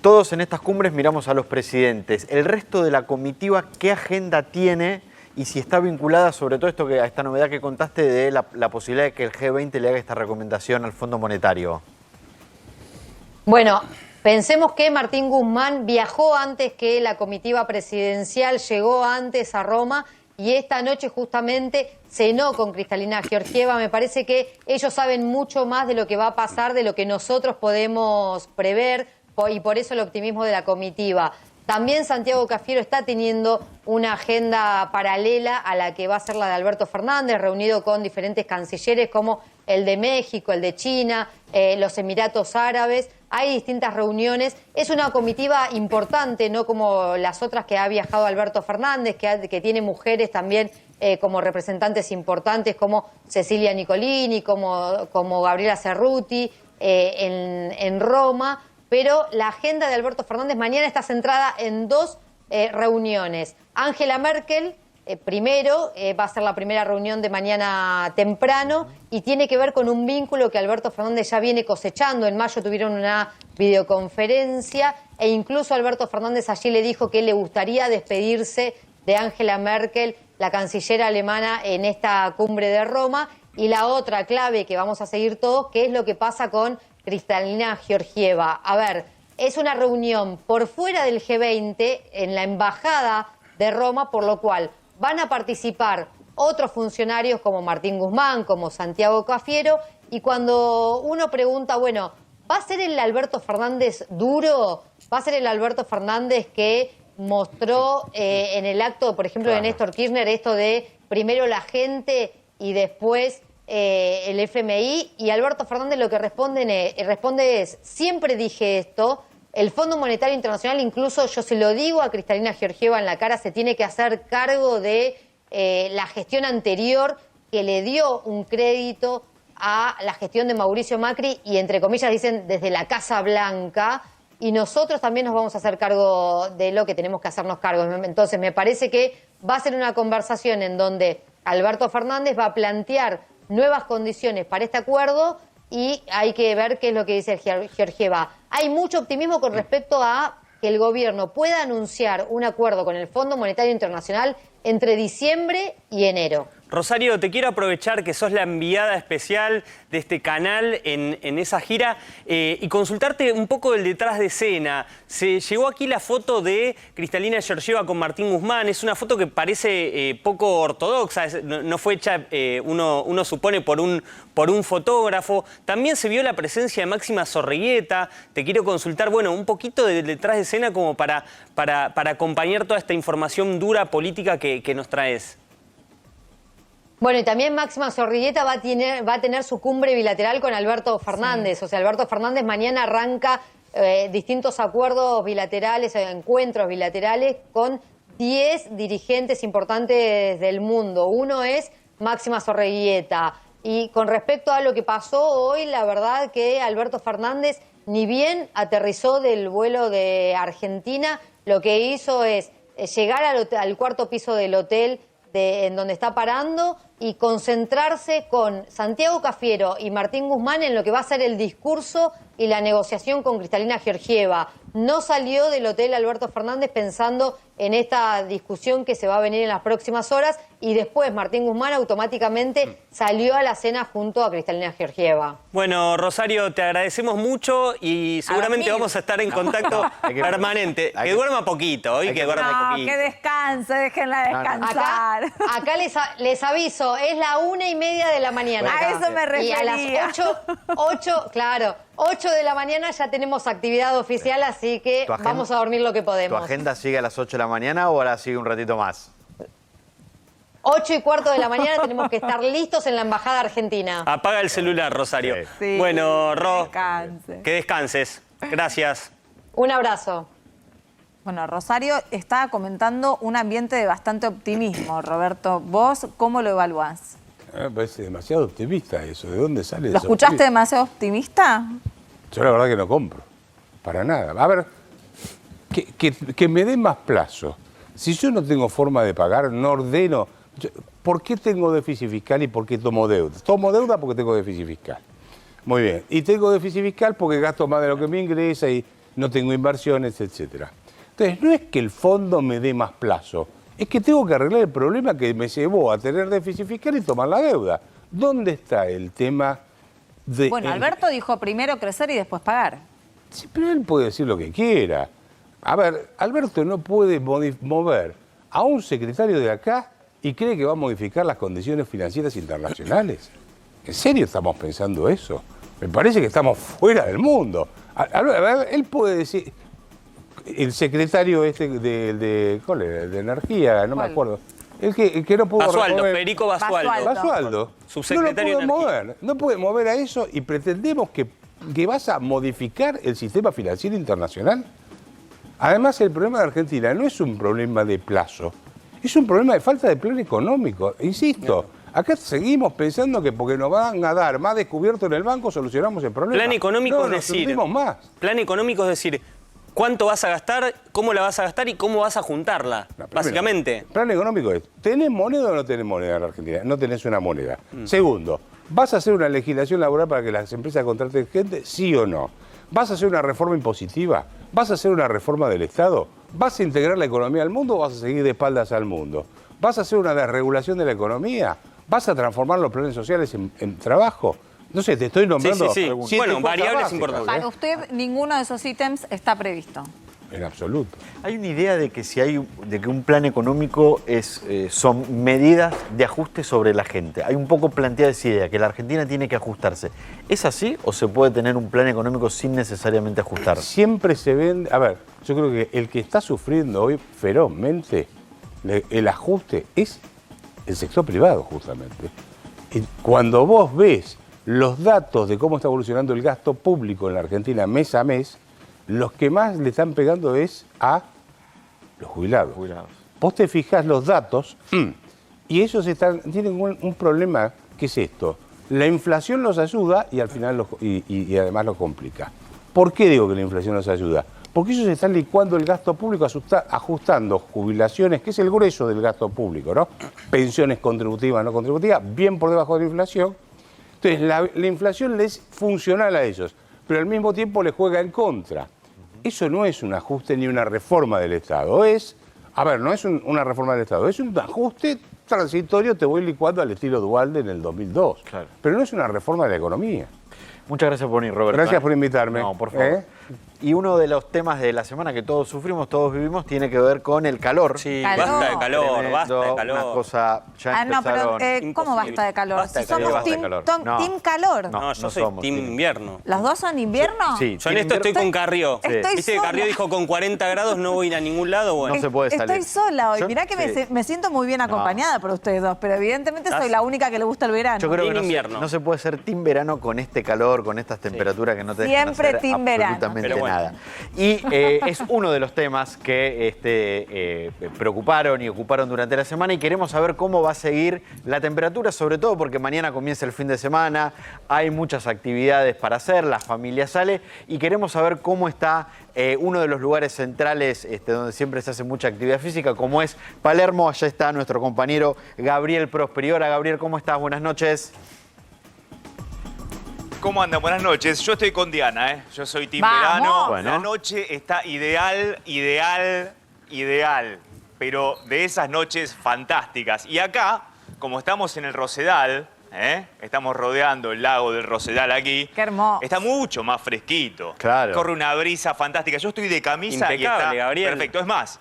Speaker 3: todos en estas cumbres miramos a los presidentes. ¿El resto de la comitiva qué agenda tiene? Y si está vinculada sobre todo a esta novedad que contaste de la posibilidad de que el G20 le haga esta recomendación al Fondo Monetario.
Speaker 6: Bueno, pensemos que Martín Guzmán viajó antes que la comitiva presidencial, llegó antes a Roma, y esta noche justamente cenó con Cristalina Georgieva. Me parece que ellos saben mucho más de lo que va a pasar, de lo que nosotros podemos prever, y por eso el optimismo de la comitiva. También Santiago Cafiero está teniendo una agenda paralela a la que va a ser la de Alberto Fernández, reunido con diferentes cancilleres como el de México, el de China, los Emiratos Árabes. Hay distintas reuniones. Es una comitiva importante, no como las otras que ha viajado Alberto Fernández, que tiene mujeres también como representantes importantes como Cecilia Nicolini, como Gabriela Cerruti en Roma, pero la agenda de Alberto Fernández mañana está centrada en dos reuniones. Angela Merkel, primero, va a ser la primera reunión de mañana temprano y tiene que ver con un vínculo que Alberto Fernández ya viene cosechando. En mayo tuvieron una videoconferencia e incluso Alberto Fernández allí le dijo que le gustaría despedirse de Angela Merkel, la canciller alemana, en esta cumbre de Roma. Y la otra clave que vamos a seguir todos, que es lo que pasa con Kristalina Georgieva. A ver, es una reunión por fuera del G20 en la embajada de Roma, por lo cual van a participar otros funcionarios como Martín Guzmán, como Santiago Cafiero, y cuando uno pregunta, bueno, ¿va a ser el Alberto Fernández duro? ¿Va a ser el Alberto Fernández que mostró en el acto, por ejemplo, de Néstor Kirchner, esto de primero la gente y después el FMI? Y Alberto Fernández lo que responde es, siempre dije esto, el Fondo Monetario Internacional, incluso yo se lo digo a Kristalina Georgieva en la cara, se tiene que hacer cargo de la gestión anterior que le dio un crédito a la gestión de Mauricio Macri y, entre comillas, dicen desde la Casa Blanca, y nosotros también nos vamos a hacer cargo de lo que tenemos que hacernos cargo. Entonces, me parece que va a ser una conversación en donde Alberto Fernández va a plantear nuevas condiciones para este acuerdo y hay que ver qué es lo que dice Georgieva. Hay mucho optimismo con respecto a que el gobierno pueda anunciar un acuerdo con el Fondo Monetario Internacional entre diciembre y enero.
Speaker 1: Rosario, te quiero aprovechar que sos la enviada especial de este canal en esa gira y consultarte un poco del detrás de escena. Se llegó aquí la foto de Kristalina Georgieva con Martín Guzmán. Es una foto que parece poco ortodoxa, no fue hecha, uno supone, por un fotógrafo. También se vio la presencia de Máxima Zorrigueta. Te quiero consultar, bueno, un poquito del detrás de escena como para acompañar toda esta información dura política que nos traes.
Speaker 6: Bueno, y también Máxima Zorrigueta va a tener su cumbre bilateral con Alberto Fernández. Sí. O sea, Alberto Fernández mañana arranca distintos acuerdos bilaterales, encuentros bilaterales con 10 dirigentes importantes del mundo. Uno es Máxima Zorrigueta. Y con respecto a lo que pasó hoy, la verdad que Alberto Fernández, ni bien aterrizó del vuelo de Argentina, lo que hizo es llegar al cuarto piso del hotel en donde está parando y concentrarse con Santiago Cafiero y Martín Guzmán en lo que va a ser el discurso y la negociación con Kristalina Georgieva. No salió del hotel Alberto Fernández pensando en esta discusión que se va a venir en las próximas horas y después Martín Guzmán automáticamente salió a la cena junto a Kristalina Georgieva.
Speaker 1: Bueno, Rosario, te agradecemos mucho y seguramente vamos a estar en contacto permanente. Que duerma poquito, hoy que duerma poquito.
Speaker 2: Que descanse, déjenla descansar.
Speaker 6: Acá les aviso, es la 1:30 de la mañana.
Speaker 2: A eso me refería.
Speaker 6: Y a las 8 de la mañana ya tenemos actividad oficial, así que vamos a dormir lo que podemos.
Speaker 3: ¿Tu agenda sigue a las 8 de la mañana o ahora sigue un ratito más?
Speaker 6: 8:15 de la mañana tenemos que estar listos en la Embajada Argentina.
Speaker 1: Apaga el celular, Rosario.
Speaker 2: Sí,
Speaker 1: bueno, Ro,
Speaker 2: que
Speaker 1: descanses. Gracias.
Speaker 6: Un abrazo.
Speaker 2: Bueno, Rosario estaba comentando un ambiente de bastante optimismo. Roberto, ¿vos cómo lo evaluás?
Speaker 5: Me parece demasiado optimista eso. ¿De dónde sale eso?
Speaker 2: ¿Lo escuchaste demasiado optimista?
Speaker 5: Yo la verdad que no compro. Para nada. A ver, que me dé más plazo. Si yo no tengo forma de pagar, no ordeno. ¿Por qué tengo déficit fiscal y por qué tomo deuda? Tomo deuda porque tengo déficit fiscal. Muy bien. Y tengo déficit fiscal porque gasto más de lo que me ingresa y no tengo inversiones, etcétera. Entonces, no es que el fondo me dé más plazo, es que tengo que arreglar el problema que me llevó a tener déficit fiscal y tomar la deuda. ¿Dónde está el tema de...?
Speaker 2: Bueno, Alberto dijo primero crecer y después pagar.
Speaker 5: Sí, pero él puede decir lo que quiera. A ver, Alberto no puede mover a un secretario de acá y cree que va a modificar las condiciones financieras internacionales. ¿En serio estamos pensando eso? Me parece que estamos fuera del mundo. A ver, él puede decir... El secretario de Energía, no me acuerdo. El que no pudo
Speaker 1: Basualdo,
Speaker 5: mover.
Speaker 1: Federico Basualdo.
Speaker 5: Basualdo.
Speaker 1: Subsecretario de Energía.
Speaker 5: No puede mover a eso y pretendemos que vas a modificar el sistema financiero internacional. Además, el problema de Argentina no es un problema de plazo, Es un problema de falta de plan económico, insisto. Acá seguimos pensando que porque nos van a dar más descubierto en el banco solucionamos el problema.
Speaker 1: Plan económico es
Speaker 5: nos
Speaker 1: decir,
Speaker 5: hundimos más.
Speaker 1: Plan económico es decir, cuánto vas a gastar, cómo la vas a gastar y cómo vas a juntarla, básicamente.
Speaker 5: Plan económico es, ¿tenés moneda o no tenés moneda en la Argentina? No tenés una moneda. Segundo, ¿vas a hacer una legislación laboral para que las empresas contraten gente? ¿Sí o no? ¿Vas a hacer una reforma impositiva? ¿Vas a hacer una reforma del Estado? ¿Vas a integrar la economía al mundo o vas a seguir de espaldas al mundo? ¿Vas a hacer una desregulación de la economía? ¿Vas a transformar los planes sociales en trabajo? No sé, te estoy nombrando...
Speaker 1: Sí. Bueno, variables importantes.
Speaker 2: Para usted, ninguno de esos ítems está previsto.
Speaker 5: En absoluto.
Speaker 3: Hay una idea de que de que un plan económico son medidas de ajuste sobre la gente. Hay un poco planteada esa idea, que la Argentina tiene que ajustarse. ¿Es así o se puede tener un plan económico sin necesariamente ajustar?
Speaker 5: Siempre se vende... A ver, yo creo que el que está sufriendo hoy ferozmente el ajuste es el sector privado, justamente. Y cuando vos ves los datos de cómo está evolucionando el gasto público en la Argentina mes a mes, los que más le están pegando es a los jubilados. Vos te fijás los datos y ellos tienen un problema, ¿qué es esto? La inflación los ayuda y al final y además los complica. ¿Por qué digo que la inflación los ayuda? Porque ellos están licuando el gasto público, ajustando jubilaciones, que es el grueso del gasto público, ¿no? Pensiones contributivas, no contributivas, bien por debajo de la inflación. Entonces, la inflación les es funcional a ellos, pero al mismo tiempo les juega en contra. Eso no es un ajuste ni una reforma del Estado. No es una reforma del Estado, es un ajuste transitorio, te voy licuando al estilo Duhalde en el 2002. Claro. Pero no es una reforma de la economía.
Speaker 3: Muchas gracias por venir, Roberto.
Speaker 5: Gracias por invitarme.
Speaker 3: No, por favor. Y uno de los temas de la semana que todos sufrimos, todos vivimos, tiene que ver con el calor.
Speaker 1: Sí, basta de calor,
Speaker 3: Tremendo,
Speaker 1: basta de calor.
Speaker 3: Una cosa, ya empezaron...
Speaker 2: pero ¿cómo basta de calor?
Speaker 1: Basta de
Speaker 2: Si somos
Speaker 1: calor.
Speaker 2: team calor.
Speaker 1: No, yo soy team invierno.
Speaker 2: ¿Los dos son invierno?
Speaker 3: Sí.
Speaker 1: Yo en esto estoy con Carrió.
Speaker 2: Estoy
Speaker 1: Viste que Carrió
Speaker 2: sola.
Speaker 1: dijo con 40 grados no voy a ir a ningún lado. Bueno.
Speaker 3: No se puede salir.
Speaker 2: Estoy sola hoy.
Speaker 3: Yo-
Speaker 2: Mirá que
Speaker 3: sí.
Speaker 2: me siento muy bien acompañada por ustedes dos, pero evidentemente soy la única que le gusta el verano.
Speaker 3: Yo creo que
Speaker 1: Team invierno.
Speaker 3: no se puede ser team verano con este calor, con estas temperaturas que no te dejan
Speaker 2: Siempre
Speaker 3: hacer
Speaker 2: team verano.
Speaker 3: absolutamente
Speaker 1: Pero bueno.
Speaker 3: nada. Y es uno de los temas que preocuparon y ocuparon durante la semana y queremos saber cómo va a seguir la temperatura, sobre todo porque mañana comienza el fin de semana, hay muchas actividades para hacer, la familia sale y queremos saber cómo está uno de los lugares centrales donde siempre se hace mucha actividad física, como es Palermo. Allá está nuestro compañero Gabriel Prosperi. Hola, Gabriel, ¿cómo estás? Buenas noches.
Speaker 7: ¿Cómo andan? Buenas noches. Yo estoy con Diana, ¿eh? Yo soy team
Speaker 2: ¡Vamos!
Speaker 7: verano.
Speaker 3: Bueno.
Speaker 7: La noche está ideal. Pero de esas noches fantásticas. Y acá, como estamos en el Rosedal, estamos rodeando el lago del Rosedal aquí.
Speaker 2: ¡Qué hermoso!
Speaker 7: Está mucho más fresquito.
Speaker 3: Claro.
Speaker 7: Corre una brisa fantástica. Yo estoy de camisa y
Speaker 1: Impecable,
Speaker 7: está
Speaker 1: Gabriel.
Speaker 7: perfecto. Es más,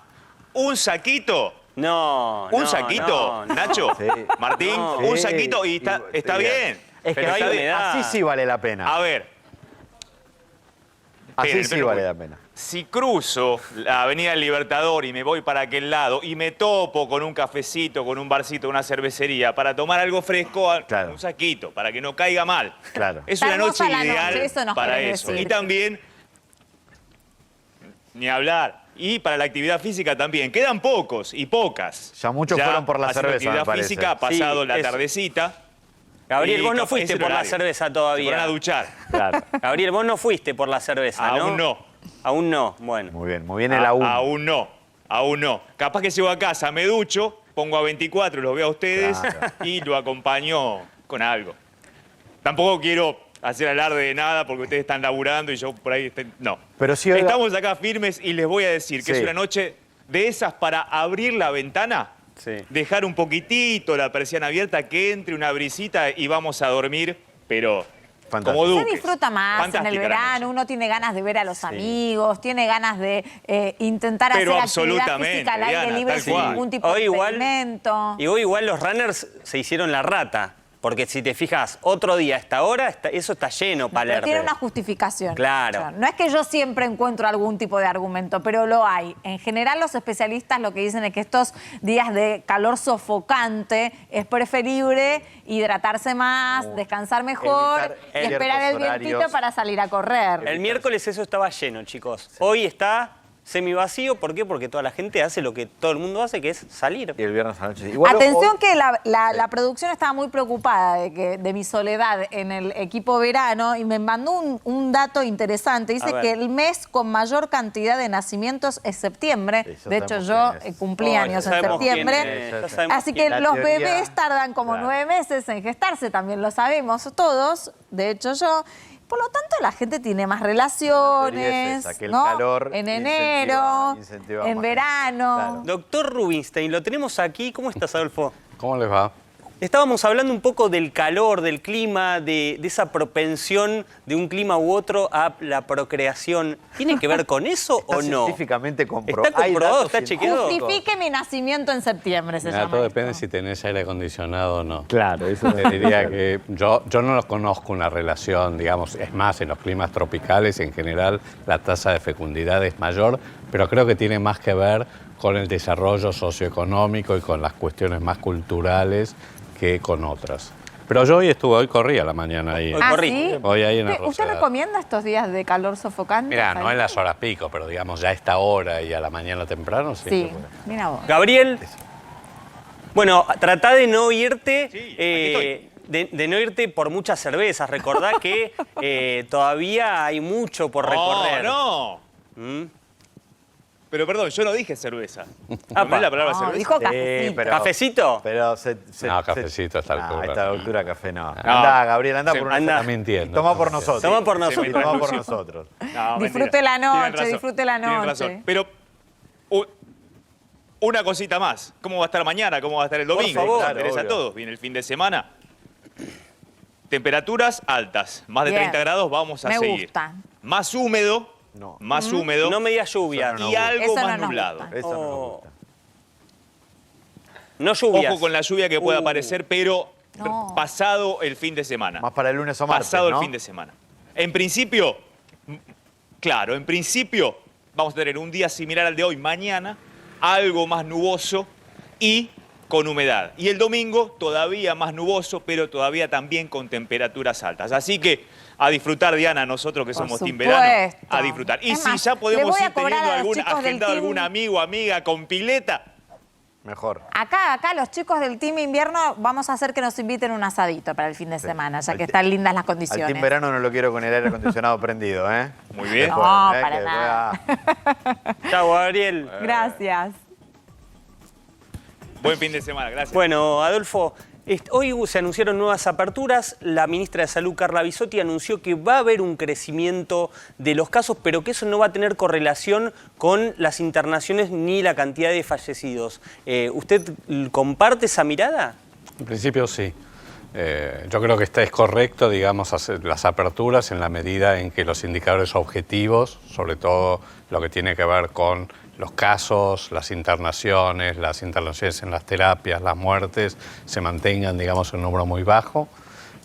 Speaker 7: un saquito.
Speaker 1: Un
Speaker 7: Saquito, Nacho,
Speaker 3: Sí.
Speaker 7: Martín,
Speaker 1: No.
Speaker 7: un
Speaker 3: Sí.
Speaker 7: saquito y está bien.
Speaker 3: Es que
Speaker 1: Pero hay
Speaker 3: así,
Speaker 1: humedad.
Speaker 3: así sí vale la pena.
Speaker 7: A ver,
Speaker 3: Así
Speaker 7: esperen,
Speaker 3: sí
Speaker 7: pero
Speaker 3: vale
Speaker 7: bueno.
Speaker 3: la pena.
Speaker 7: si cruzo la Avenida del Libertador y me voy para aquel lado y me topo con un cafecito, con un barcito, una cervecería, para tomar algo fresco,
Speaker 3: Claro.
Speaker 7: un saquito, para que no caiga mal.
Speaker 3: Claro.
Speaker 7: Es
Speaker 2: Está
Speaker 7: una noche
Speaker 2: hermosa la
Speaker 7: ideal
Speaker 2: noche, eso nos
Speaker 7: para
Speaker 2: querés
Speaker 7: eso.
Speaker 2: decir.
Speaker 7: Y también, ni hablar, y para la actividad física también. Quedan pocos y pocas.
Speaker 3: Ya muchos fueron por la
Speaker 7: haciendo
Speaker 3: cerveza, me
Speaker 7: actividad
Speaker 3: parece.
Speaker 7: física, ha pasado
Speaker 1: Sí,
Speaker 7: la
Speaker 1: eso.
Speaker 7: tardecita.
Speaker 1: Gabriel,
Speaker 7: Y
Speaker 1: vos no
Speaker 7: capaz
Speaker 1: fuiste
Speaker 7: es el
Speaker 1: por la
Speaker 7: horario.
Speaker 1: cerveza
Speaker 7: Se fueron a
Speaker 1: todavía.
Speaker 7: duchar.
Speaker 3: Claro.
Speaker 1: Gabriel, vos no fuiste por la cerveza, ¿no?
Speaker 7: Aún no.
Speaker 1: Aún no, bueno.
Speaker 3: Muy bien el aún.
Speaker 7: Aún no. Capaz que llego a casa, me ducho, pongo a 24, los veo a ustedes
Speaker 3: Claro.
Speaker 7: y lo acompaño con algo. Tampoco quiero hacer alarde de nada porque ustedes están laburando y yo por ahí... No.
Speaker 3: Pero sí, oiga-
Speaker 7: Estamos acá firmes y les voy a decir que
Speaker 3: Sí.
Speaker 7: es una noche de esas para abrir la ventana,
Speaker 1: Sí.
Speaker 7: dejar un poquitito la persiana abierta, que entre una brisita y vamos a dormir, pero
Speaker 3: Fantástico.
Speaker 7: como
Speaker 2: Se
Speaker 7: duques.
Speaker 2: disfruta más en el
Speaker 7: Fantástica la
Speaker 2: verano,
Speaker 7: noche.
Speaker 2: uno tiene ganas de ver a los amigos, tiene ganas de intentar
Speaker 7: Pero
Speaker 2: hacer actividad
Speaker 7: absolutamente,
Speaker 2: física al aire
Speaker 7: Diana,
Speaker 2: libre
Speaker 7: tal
Speaker 2: sin
Speaker 7: cual.
Speaker 2: ningún tipo
Speaker 1: Hoy
Speaker 2: de
Speaker 1: igual-
Speaker 2: experimento.
Speaker 1: Y hoy igual los runners se hicieron la rata. Porque si te fijas, otro día a esta hora, eso está lleno,
Speaker 2: Pero
Speaker 1: Palermo.
Speaker 2: tiene una justificación.
Speaker 1: Claro.
Speaker 2: O sea, no es que yo siempre encuentro algún tipo de argumento, pero lo hay. En general, los especialistas lo que dicen es que estos días de calor sofocante es preferible hidratarse más, descansar mejor
Speaker 3: Evitar
Speaker 2: y esperar el
Speaker 3: ciertos
Speaker 2: vientito
Speaker 3: horarios.
Speaker 2: para salir a correr.
Speaker 1: El miércoles eso estaba lleno, chicos. Hoy está semivacío. ¿Por qué? Porque toda la gente hace lo que todo el mundo hace, que es salir.
Speaker 3: Y el viernes a la noche. Igual,
Speaker 2: Atención que la producción estaba muy preocupada de mi soledad en el equipo verano y me mandó un dato interesante. Dice que el mes con mayor cantidad de nacimientos es septiembre.
Speaker 3: Sí,
Speaker 2: de hecho, yo cumplí años en septiembre. Así que los bebés tardan como 9 meses en gestarse, también lo sabemos todos. De hecho, yo... Por lo tanto, la gente tiene más relaciones,
Speaker 3: que el
Speaker 2: ¿no?
Speaker 3: calor
Speaker 2: En enero,
Speaker 3: incentiva
Speaker 2: en
Speaker 3: más.
Speaker 2: verano.
Speaker 3: Claro.
Speaker 1: Doctor Rubinstein, lo tenemos aquí. ¿Cómo estás, Adolfo?
Speaker 5: ¿Cómo les va?
Speaker 1: Estábamos hablando un poco del calor, del clima, de esa propensión de un clima u otro a la procreación. ¿Tiene que ver con eso o no?
Speaker 3: Científicamente comprobado.
Speaker 1: ¿Está comprobado? ¿Está chequeado?
Speaker 2: Justifique mi nacimiento en septiembre, se llama
Speaker 5: Todo
Speaker 2: esto.
Speaker 5: depende si tenés aire acondicionado o no.
Speaker 3: Claro, eso
Speaker 5: Te diría que yo no conozco una relación, digamos, es más, en los climas tropicales en general la tasa de fecundidad es mayor, pero creo que tiene más que ver con el desarrollo socioeconómico y con las cuestiones más culturales que con otras. Pero yo hoy corrí a la mañana ahí.
Speaker 1: Corrí.
Speaker 2: ¿Sí?
Speaker 5: Hoy ahí en la
Speaker 2: ¿Usted
Speaker 5: Rosedal.
Speaker 2: recomienda estos días de calor sofocante?
Speaker 5: Mira, no en las horas pico, pero digamos ya a esta hora y a la mañana temprano, sí.
Speaker 2: Sí, mira vos.
Speaker 1: Gabriel, bueno, tratá de no irte,
Speaker 7: aquí
Speaker 1: de no irte por muchas cervezas. Recordá que todavía hay mucho por recorrer.
Speaker 7: No.
Speaker 1: ¿Mm?
Speaker 7: Pero perdón, yo no dije cerveza.
Speaker 1: Apa.
Speaker 7: ¿No es la palabra
Speaker 2: No,
Speaker 7: cerveza?
Speaker 2: dijo cafecito.
Speaker 3: pero-
Speaker 1: ¿Cafecito?
Speaker 3: Pero
Speaker 5: No, cafecito a esta altura.
Speaker 3: A esta altura café no.
Speaker 7: No.
Speaker 3: Anda, Gabriel, anda
Speaker 7: Sí,
Speaker 3: por una
Speaker 1: anda.
Speaker 5: Está mintiendo.
Speaker 3: Toma por nosotros.
Speaker 1: Toma por nosotros.
Speaker 3: Sí, toma por nosotros.
Speaker 7: No,
Speaker 2: Disfrute
Speaker 7: mentira.
Speaker 2: la noche,
Speaker 7: Tienen razón,
Speaker 2: disfrute la
Speaker 7: tienen
Speaker 2: noche.
Speaker 7: razón. Pero una cosita más. ¿Cómo va a estar mañana? ¿Cómo va a estar el domingo?
Speaker 1: favor.
Speaker 7: Nos interesa a
Speaker 3: Obvio.
Speaker 7: todos. Viene el fin de semana. Temperaturas altas. Más de
Speaker 2: Bien.
Speaker 7: 30 grados vamos a
Speaker 2: Me
Speaker 7: seguir.
Speaker 2: gusta.
Speaker 7: Más húmedo.
Speaker 3: No.
Speaker 7: Más húmedo.
Speaker 1: No me digas lluvia.
Speaker 3: Eso no
Speaker 7: y
Speaker 3: nos
Speaker 7: algo
Speaker 2: Eso no
Speaker 7: más
Speaker 2: nos
Speaker 7: nublado.
Speaker 2: gusta.
Speaker 3: Eso no nos gusta.
Speaker 1: No lluvias.
Speaker 7: Ojo con la lluvia que pueda aparecer, pero
Speaker 2: No.
Speaker 7: pasado el fin de semana.
Speaker 3: Más para el lunes o martes,
Speaker 7: Pasado
Speaker 3: ¿no?
Speaker 7: el fin de semana. En principio, claro, en principio vamos a tener un día similar al de hoy, mañana, algo más nuboso y con humedad. Y el domingo todavía más nuboso, pero todavía también con temperaturas altas. Así que a disfrutar, Diana, nosotros que
Speaker 2: Por
Speaker 7: somos team
Speaker 2: supuesto.
Speaker 7: verano, a disfrutar. Y
Speaker 2: Es
Speaker 7: si
Speaker 2: más,
Speaker 7: ya
Speaker 2: le
Speaker 7: podemos
Speaker 2: voy a
Speaker 7: ir
Speaker 2: cobrar
Speaker 7: teniendo
Speaker 2: a los chicos del
Speaker 7: agendado
Speaker 2: team-
Speaker 7: algún amigo o amiga con pileta,
Speaker 3: Mejor.
Speaker 2: Acá, los chicos del Team Invierno vamos a hacer que nos inviten un asadito para el fin de semana, ya que están lindas las
Speaker 3: Al
Speaker 2: condiciones.
Speaker 3: team verano no lo quiero con el aire acondicionado prendido, ¿eh?
Speaker 7: Muy bien.
Speaker 2: No,
Speaker 3: Después,
Speaker 2: para
Speaker 3: que
Speaker 2: nada.
Speaker 1: Chau, Gabriel.
Speaker 2: Gracias.
Speaker 7: buen fin de semana, gracias.
Speaker 1: Bueno, Adolfo, hoy se anunciaron nuevas aperturas. La ministra de Salud, Carla Bisotti, anunció que va a haber un crecimiento de los casos, pero que eso no va a tener correlación con las internaciones ni la cantidad de fallecidos. ¿Usted comparte esa mirada?
Speaker 5: En principio sí. Yo creo que es correcto, digamos, hacer las aperturas en la medida en que los indicadores objetivos, sobre todo lo que tiene que ver con los casos, las internaciones en las terapias, las muertes, se mantengan, digamos, en un número muy bajo.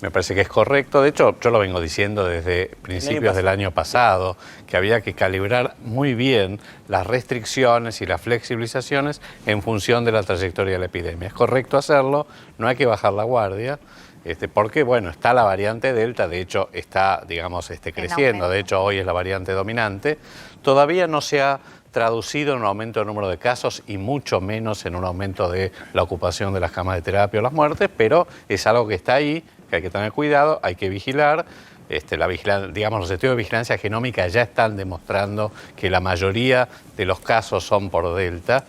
Speaker 5: Me parece que es correcto. De hecho, yo lo vengo diciendo desde principios del año pasado, que había que calibrar muy bien las restricciones y las flexibilizaciones en función de la trayectoria de la epidemia. Es correcto hacerlo, no hay que bajar la guardia, porque, bueno, está la variante Delta, de hecho, está, digamos, creciendo. De hecho, hoy es la variante dominante. Todavía no se ha traducido en un aumento del número de casos y mucho menos en un aumento de la ocupación de las camas de terapia o las muertes, pero es algo que está ahí, que hay que tener cuidado, hay que vigilar. Digamos, los estudios de vigilancia genómica ya están demostrando que la mayoría de los casos son por Delta,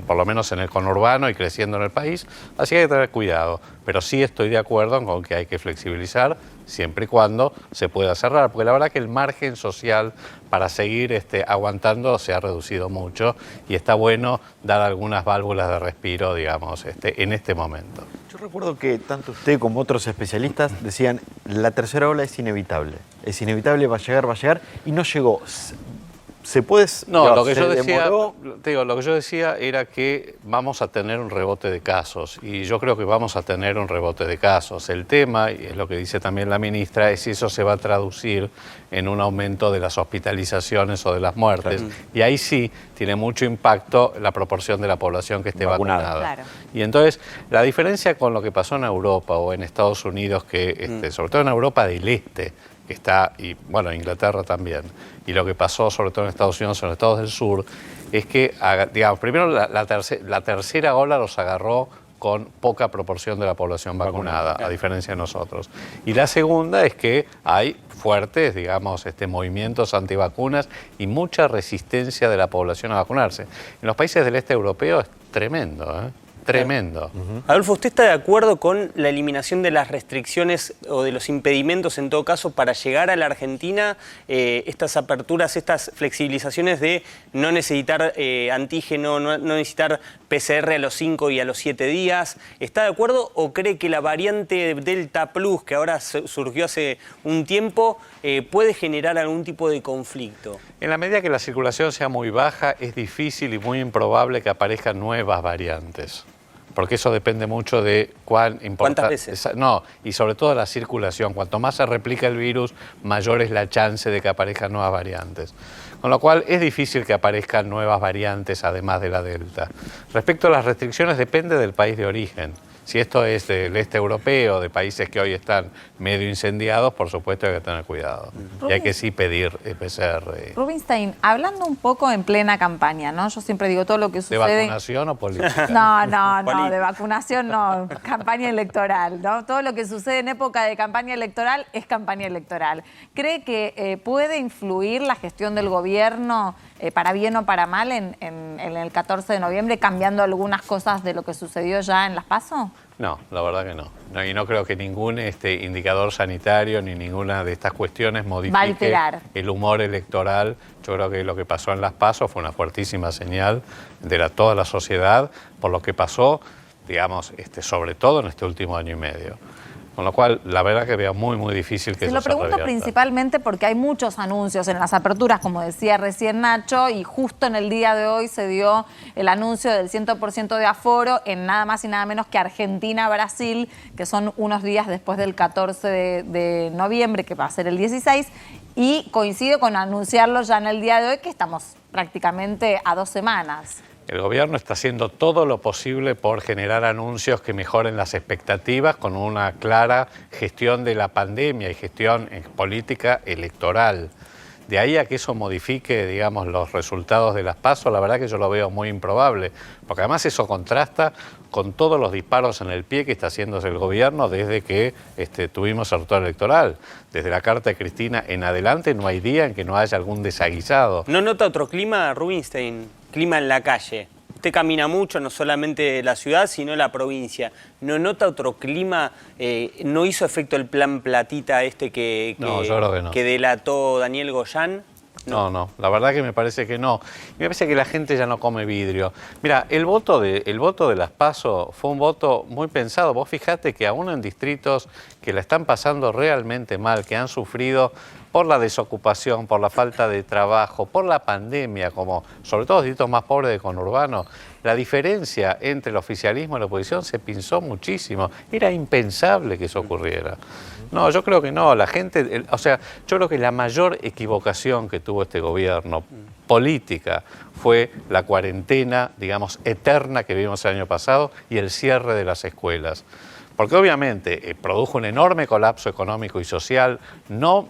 Speaker 5: por lo menos en el conurbano y creciendo en el país, así que hay que tener cuidado. Pero sí estoy de acuerdo con que hay que flexibilizar siempre y cuando se pueda cerrar, porque la verdad que el margen social para seguir aguantando se ha reducido mucho y está bueno dar algunas válvulas de respiro, digamos, en este momento.
Speaker 3: Yo recuerdo que tanto usted como otros especialistas decían la tercera ola es inevitable, va a llegar y no llegó. ¿Se puede?
Speaker 5: No, lo que
Speaker 3: ¿se
Speaker 5: yo decía,
Speaker 3: demoró?
Speaker 5: lo que yo decía era que vamos a tener un rebote de casos y yo creo que vamos a tener un rebote de casos. El tema, y es lo que dice también la ministra, es si eso se va a traducir en un aumento de las hospitalizaciones o de las muertes. Claro. Y ahí sí tiene mucho impacto la proporción de la población que esté vacunada.
Speaker 2: Claro.
Speaker 5: Y entonces, la diferencia con lo que pasó en Europa o en Estados Unidos, que sobre todo en Europa del Este,
Speaker 8: que está, y bueno, Inglaterra también, y lo que pasó sobre todo en Estados Unidos, en los estados del sur, es que, digamos, primero la tercera ola los agarró con poca proporción de la población vacunada, a diferencia de nosotros. Y la segunda es que hay fuertes, digamos, movimientos antivacunas y mucha resistencia de la población a vacunarse. En los países del este europeo es tremendo, ¿eh? Tremendo.
Speaker 1: Adolfo, ¿usted está de acuerdo con la eliminación de las restricciones o de los impedimentos, en todo caso, para llegar a la Argentina, estas aperturas, estas flexibilizaciones de no necesitar antígeno, no necesitar PCR a los 5 y a los 7 días? ¿Está de acuerdo o cree que la variante Delta Plus, que ahora surgió hace un tiempo, puede generar algún tipo de conflicto?
Speaker 8: En la medida que la circulación sea muy baja, es difícil y muy improbable que aparezcan nuevas variantes. Porque eso depende mucho de
Speaker 1: ¿Cuántas veces?
Speaker 8: No, y sobre todo la circulación. Cuanto más se replica el virus, mayor es la chance de que aparezcan nuevas variantes. Con lo cual es difícil que aparezcan nuevas variantes además de la Delta. Respecto a las restricciones, depende del país de origen. Si esto es del este europeo, de países que hoy están medio incendiados, por supuesto hay que tener cuidado. Y hay que sí pedir PCR.
Speaker 2: Rubinstein, hablando un poco en plena campaña, ¿no? Yo siempre digo todo lo que sucede...
Speaker 8: ¿De vacunación o política?
Speaker 2: No, de vacunación no, campaña electoral, ¿no? Todo lo que sucede en época de campaña electoral es campaña electoral. ¿Cree que puede influir la gestión del gobierno, para bien o para mal, en el 14 de noviembre, cambiando algunas cosas de lo que sucedió ya en las PASO?
Speaker 8: No, la verdad que no. Y no creo que ningún indicador sanitario ni ninguna de estas cuestiones modifique el humor electoral. Yo creo que lo que pasó en las PASO fue una fuertísima señal de toda la sociedad por lo que pasó, digamos, sobre todo en este último año y medio. Con lo cual, la verdad que veo muy, muy difícil que eso se revierta. Se lo pregunto
Speaker 2: principalmente porque hay muchos anuncios en las aperturas, como decía recién Nacho, y justo en el día de hoy se dio el anuncio del 100% de aforo en nada más y nada menos que Argentina-Brasil, que son unos días después del 14 de noviembre, que va a ser el 16, y coincide con anunciarlo ya en el día de hoy, que estamos prácticamente a 2 semanas.
Speaker 8: El gobierno está haciendo todo lo posible por generar anuncios que mejoren las expectativas con una clara gestión de la pandemia y gestión política electoral. De ahí a que eso modifique, digamos, los resultados de las PASO, la verdad que yo lo veo muy improbable, porque además eso contrasta con todos los disparos en el pie que está haciéndose el gobierno desde que tuvimos el resultado electoral. Desde la carta de Cristina en adelante no hay día en que no haya algún desaguisado.
Speaker 1: ¿No nota otro clima, Rubinstein? Clima en la calle. Usted camina mucho, no solamente la ciudad, sino la provincia. ¿No nota otro clima? ¿No hizo efecto el plan platita que
Speaker 8: No, yo creo que no.
Speaker 1: Que delató Daniel Goyán?
Speaker 8: No, la verdad que me parece que no. Y me parece que la gente ya no come vidrio. Mira, el voto de las PASO fue un voto muy pensado. Vos fijate que aún en distritos que la están pasando realmente mal, que han sufrido por la desocupación, por la falta de trabajo, por la pandemia, como sobre todo los distritos más pobres de conurbano, la diferencia entre el oficialismo y la oposición se pinzó muchísimo. Era impensable que eso ocurriera. No, yo creo que no. La gente, yo creo que la mayor equivocación que tuvo este gobierno política fue la cuarentena, digamos, eterna que vivimos el año pasado y el cierre de las escuelas. Porque obviamente produjo un enorme colapso económico y social, no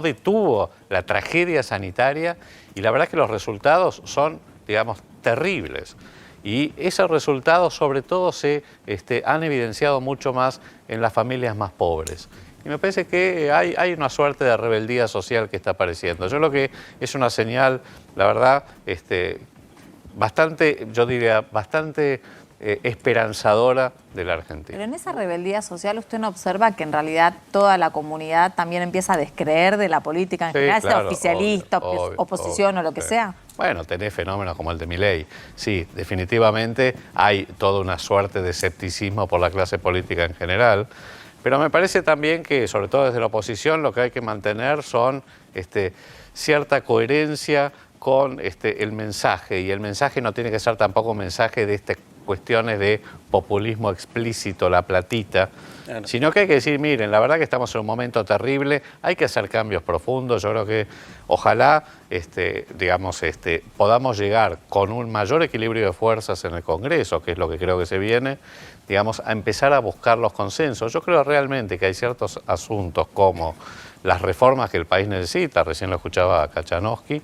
Speaker 8: detuvo la tragedia sanitaria y la verdad es que los resultados son, digamos, terribles. Y esos resultados sobre todo se han evidenciado mucho más en las familias más pobres. Y me parece que hay una suerte de rebeldía social que está apareciendo. Yo creo que es una señal, la verdad, bastante, yo diría, bastante esperanzadora de la Argentina.
Speaker 2: Pero en esa rebeldía social usted no observa que en realidad toda la comunidad también empieza a descreer de la política en general, sea oficialista, oposición o lo que sea.
Speaker 8: Bueno, tenés fenómenos como el de Milei. Sí, definitivamente hay toda una suerte de escepticismo por la clase política en general, pero me parece también que, sobre todo desde la oposición, lo que hay que mantener son cierta coherencia con el mensaje, y el mensaje no tiene que ser tampoco un mensaje de cuestiones de populismo explícito, la platita, sino que hay que decir, miren, la verdad que estamos en un momento terrible, hay que hacer cambios profundos. Yo creo que ojalá podamos llegar con un mayor equilibrio de fuerzas en el Congreso, que es lo que creo que se viene, digamos, a empezar a buscar los consensos. Yo creo realmente que hay ciertos asuntos como las reformas que el país necesita, recién lo escuchaba a Kachanowski,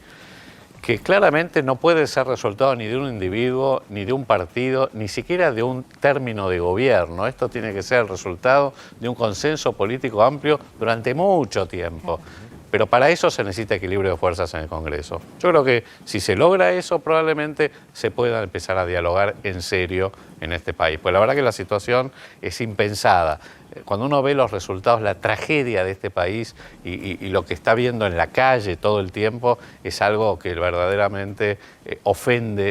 Speaker 8: que claramente no puede ser resultado ni de un individuo, ni de un partido, ni siquiera de un término de gobierno. Esto tiene que ser el resultado de un consenso político amplio durante mucho tiempo. Pero para eso se necesita equilibrio de fuerzas en el Congreso. Yo creo que si se logra eso, probablemente se pueda empezar a dialogar en serio en este país. Pues la verdad que la situación es impensada. Cuando uno ve los resultados, la tragedia de este país y lo que está viendo en la calle todo el tiempo es algo que verdaderamente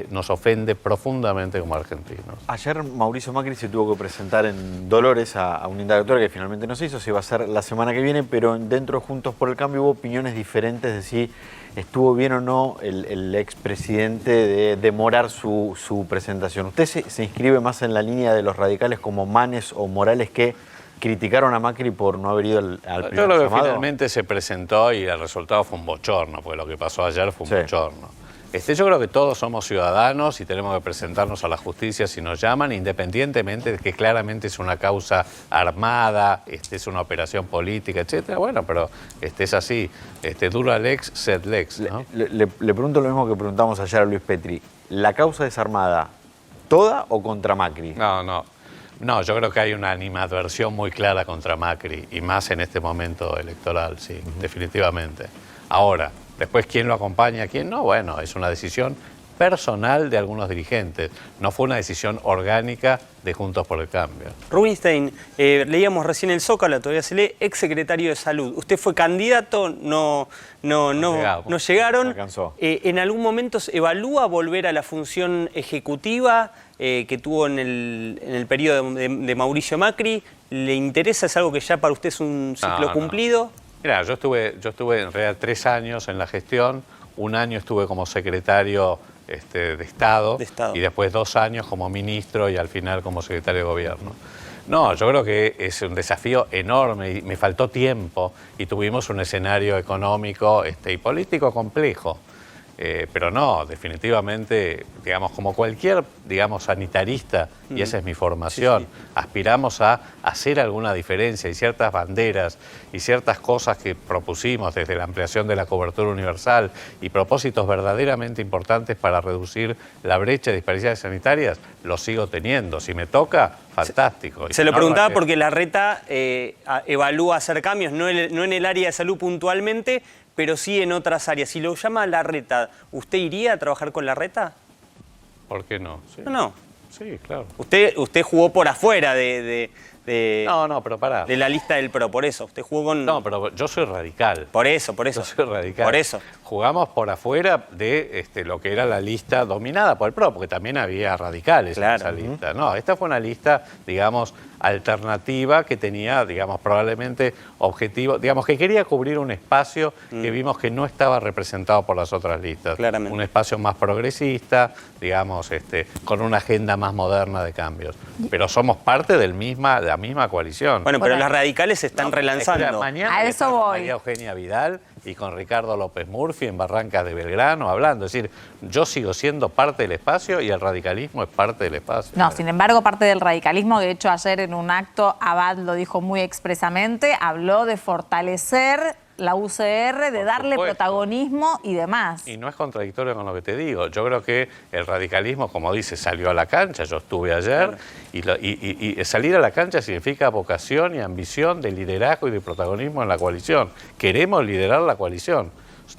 Speaker 8: nos ofende profundamente como argentinos.
Speaker 3: Ayer Mauricio Macri se tuvo que presentar en Dolores a una indagatoria que finalmente no se hizo, se iba a hacer la semana que viene, pero dentro de Juntos por el Cambio hubo opiniones diferentes de si estuvo bien o no el expresidente de demorar su presentación. ¿Usted se inscribe más en la línea de los radicales como Manes o Morales que criticaron a Macri por no haber ido al primer
Speaker 8: Yo creo que
Speaker 3: llamado?
Speaker 8: finalmente se presentó y el resultado fue un bochorno, porque lo que pasó ayer fue un
Speaker 3: Sí.
Speaker 8: bochorno. Yo creo que todos somos ciudadanos y tenemos que presentarnos a la justicia si nos llaman, independientemente de que claramente es una causa armada, es una operación política, etcétera. Bueno, pero es así. Dura lex, sed lex, ¿no?
Speaker 3: Le pregunto lo mismo que preguntamos ayer a Luis Petri. ¿La causa es armada toda o contra Macri?
Speaker 8: No, yo creo que hay una animadversión muy clara contra Macri, y más en este momento electoral, sí, definitivamente. Ahora, después quién lo acompaña, quién no, bueno, es una decisión personal de algunos dirigentes, no fue una decisión orgánica de Juntos por el Cambio.
Speaker 1: Rubinstein, leíamos recién el Zócalo, todavía se lee, exsecretario de Salud. Usted fue candidato, no llegaron.
Speaker 3: No alcanzó.
Speaker 1: ¿En algún momento se evalúa volver a la función ejecutiva que tuvo en el periodo de Mauricio Macri? ¿Le interesa? ¿Es algo que ya para usted es un ciclo cumplido?
Speaker 8: Mira, yo estuve en realidad 3 años en la gestión, 1 año estuve como secretario de Estado y después 2 años como ministro y al final como secretario de Gobierno. No, yo creo que es un desafío enorme y me faltó tiempo y tuvimos un escenario económico y político complejo. Pero no, definitivamente, digamos, como cualquier, digamos, sanitarista, y esa es mi formación, aspiramos a hacer alguna diferencia y ciertas banderas y ciertas cosas que propusimos desde la ampliación de la cobertura universal y propósitos verdaderamente importantes para reducir la brecha de disparidades sanitarias, los sigo teniendo. Si me toca, fantástico.
Speaker 1: Se lo preguntaba porque Larreta evalúa hacer cambios, no en el área de salud puntualmente, pero sí en otras áreas. Si lo llama Larreta, ¿usted iría a trabajar con Larreta?
Speaker 8: ¿Por qué no? Sí.
Speaker 1: No.
Speaker 8: Sí, claro.
Speaker 1: Usted jugó por afuera de
Speaker 8: pero pará.
Speaker 1: De la lista del PRO, por eso. Usted jugó con...
Speaker 8: No, pero yo soy radical.
Speaker 1: Por eso.
Speaker 8: Yo soy radical.
Speaker 1: Por eso.
Speaker 8: Jugamos por afuera de lo que era la lista dominada por el PRO, porque también había radicales en esa lista. No, esta fue una lista, digamos, alternativa que tenía, digamos, probablemente objetivo, digamos, que quería cubrir un espacio que vimos que no estaba representado por las otras listas.
Speaker 1: Claramente.
Speaker 8: Un espacio más progresista, digamos, con una agenda más moderna de cambios. Pero somos parte de la misma coalición.
Speaker 1: Bueno, pero las radicales se están relanzando.
Speaker 8: Espera, mañana
Speaker 2: a eso voy.
Speaker 8: Con María Eugenia Vidal y con Ricardo López Murphy en Barrancas de Belgrano hablando. Es decir, yo sigo siendo parte del espacio y el radicalismo es parte del espacio.
Speaker 2: No, sin embargo, parte del radicalismo, de hecho ayer en un acto Abad lo dijo muy expresamente, habló de fortalecer la UCR, de darle protagonismo y demás.
Speaker 8: Y no es contradictorio con lo que te digo. Yo creo que el radicalismo, como dice, salió a la cancha. Yo estuve ayer y salir a la cancha significa vocación y ambición de liderazgo y de protagonismo en la coalición. Queremos liderar la coalición.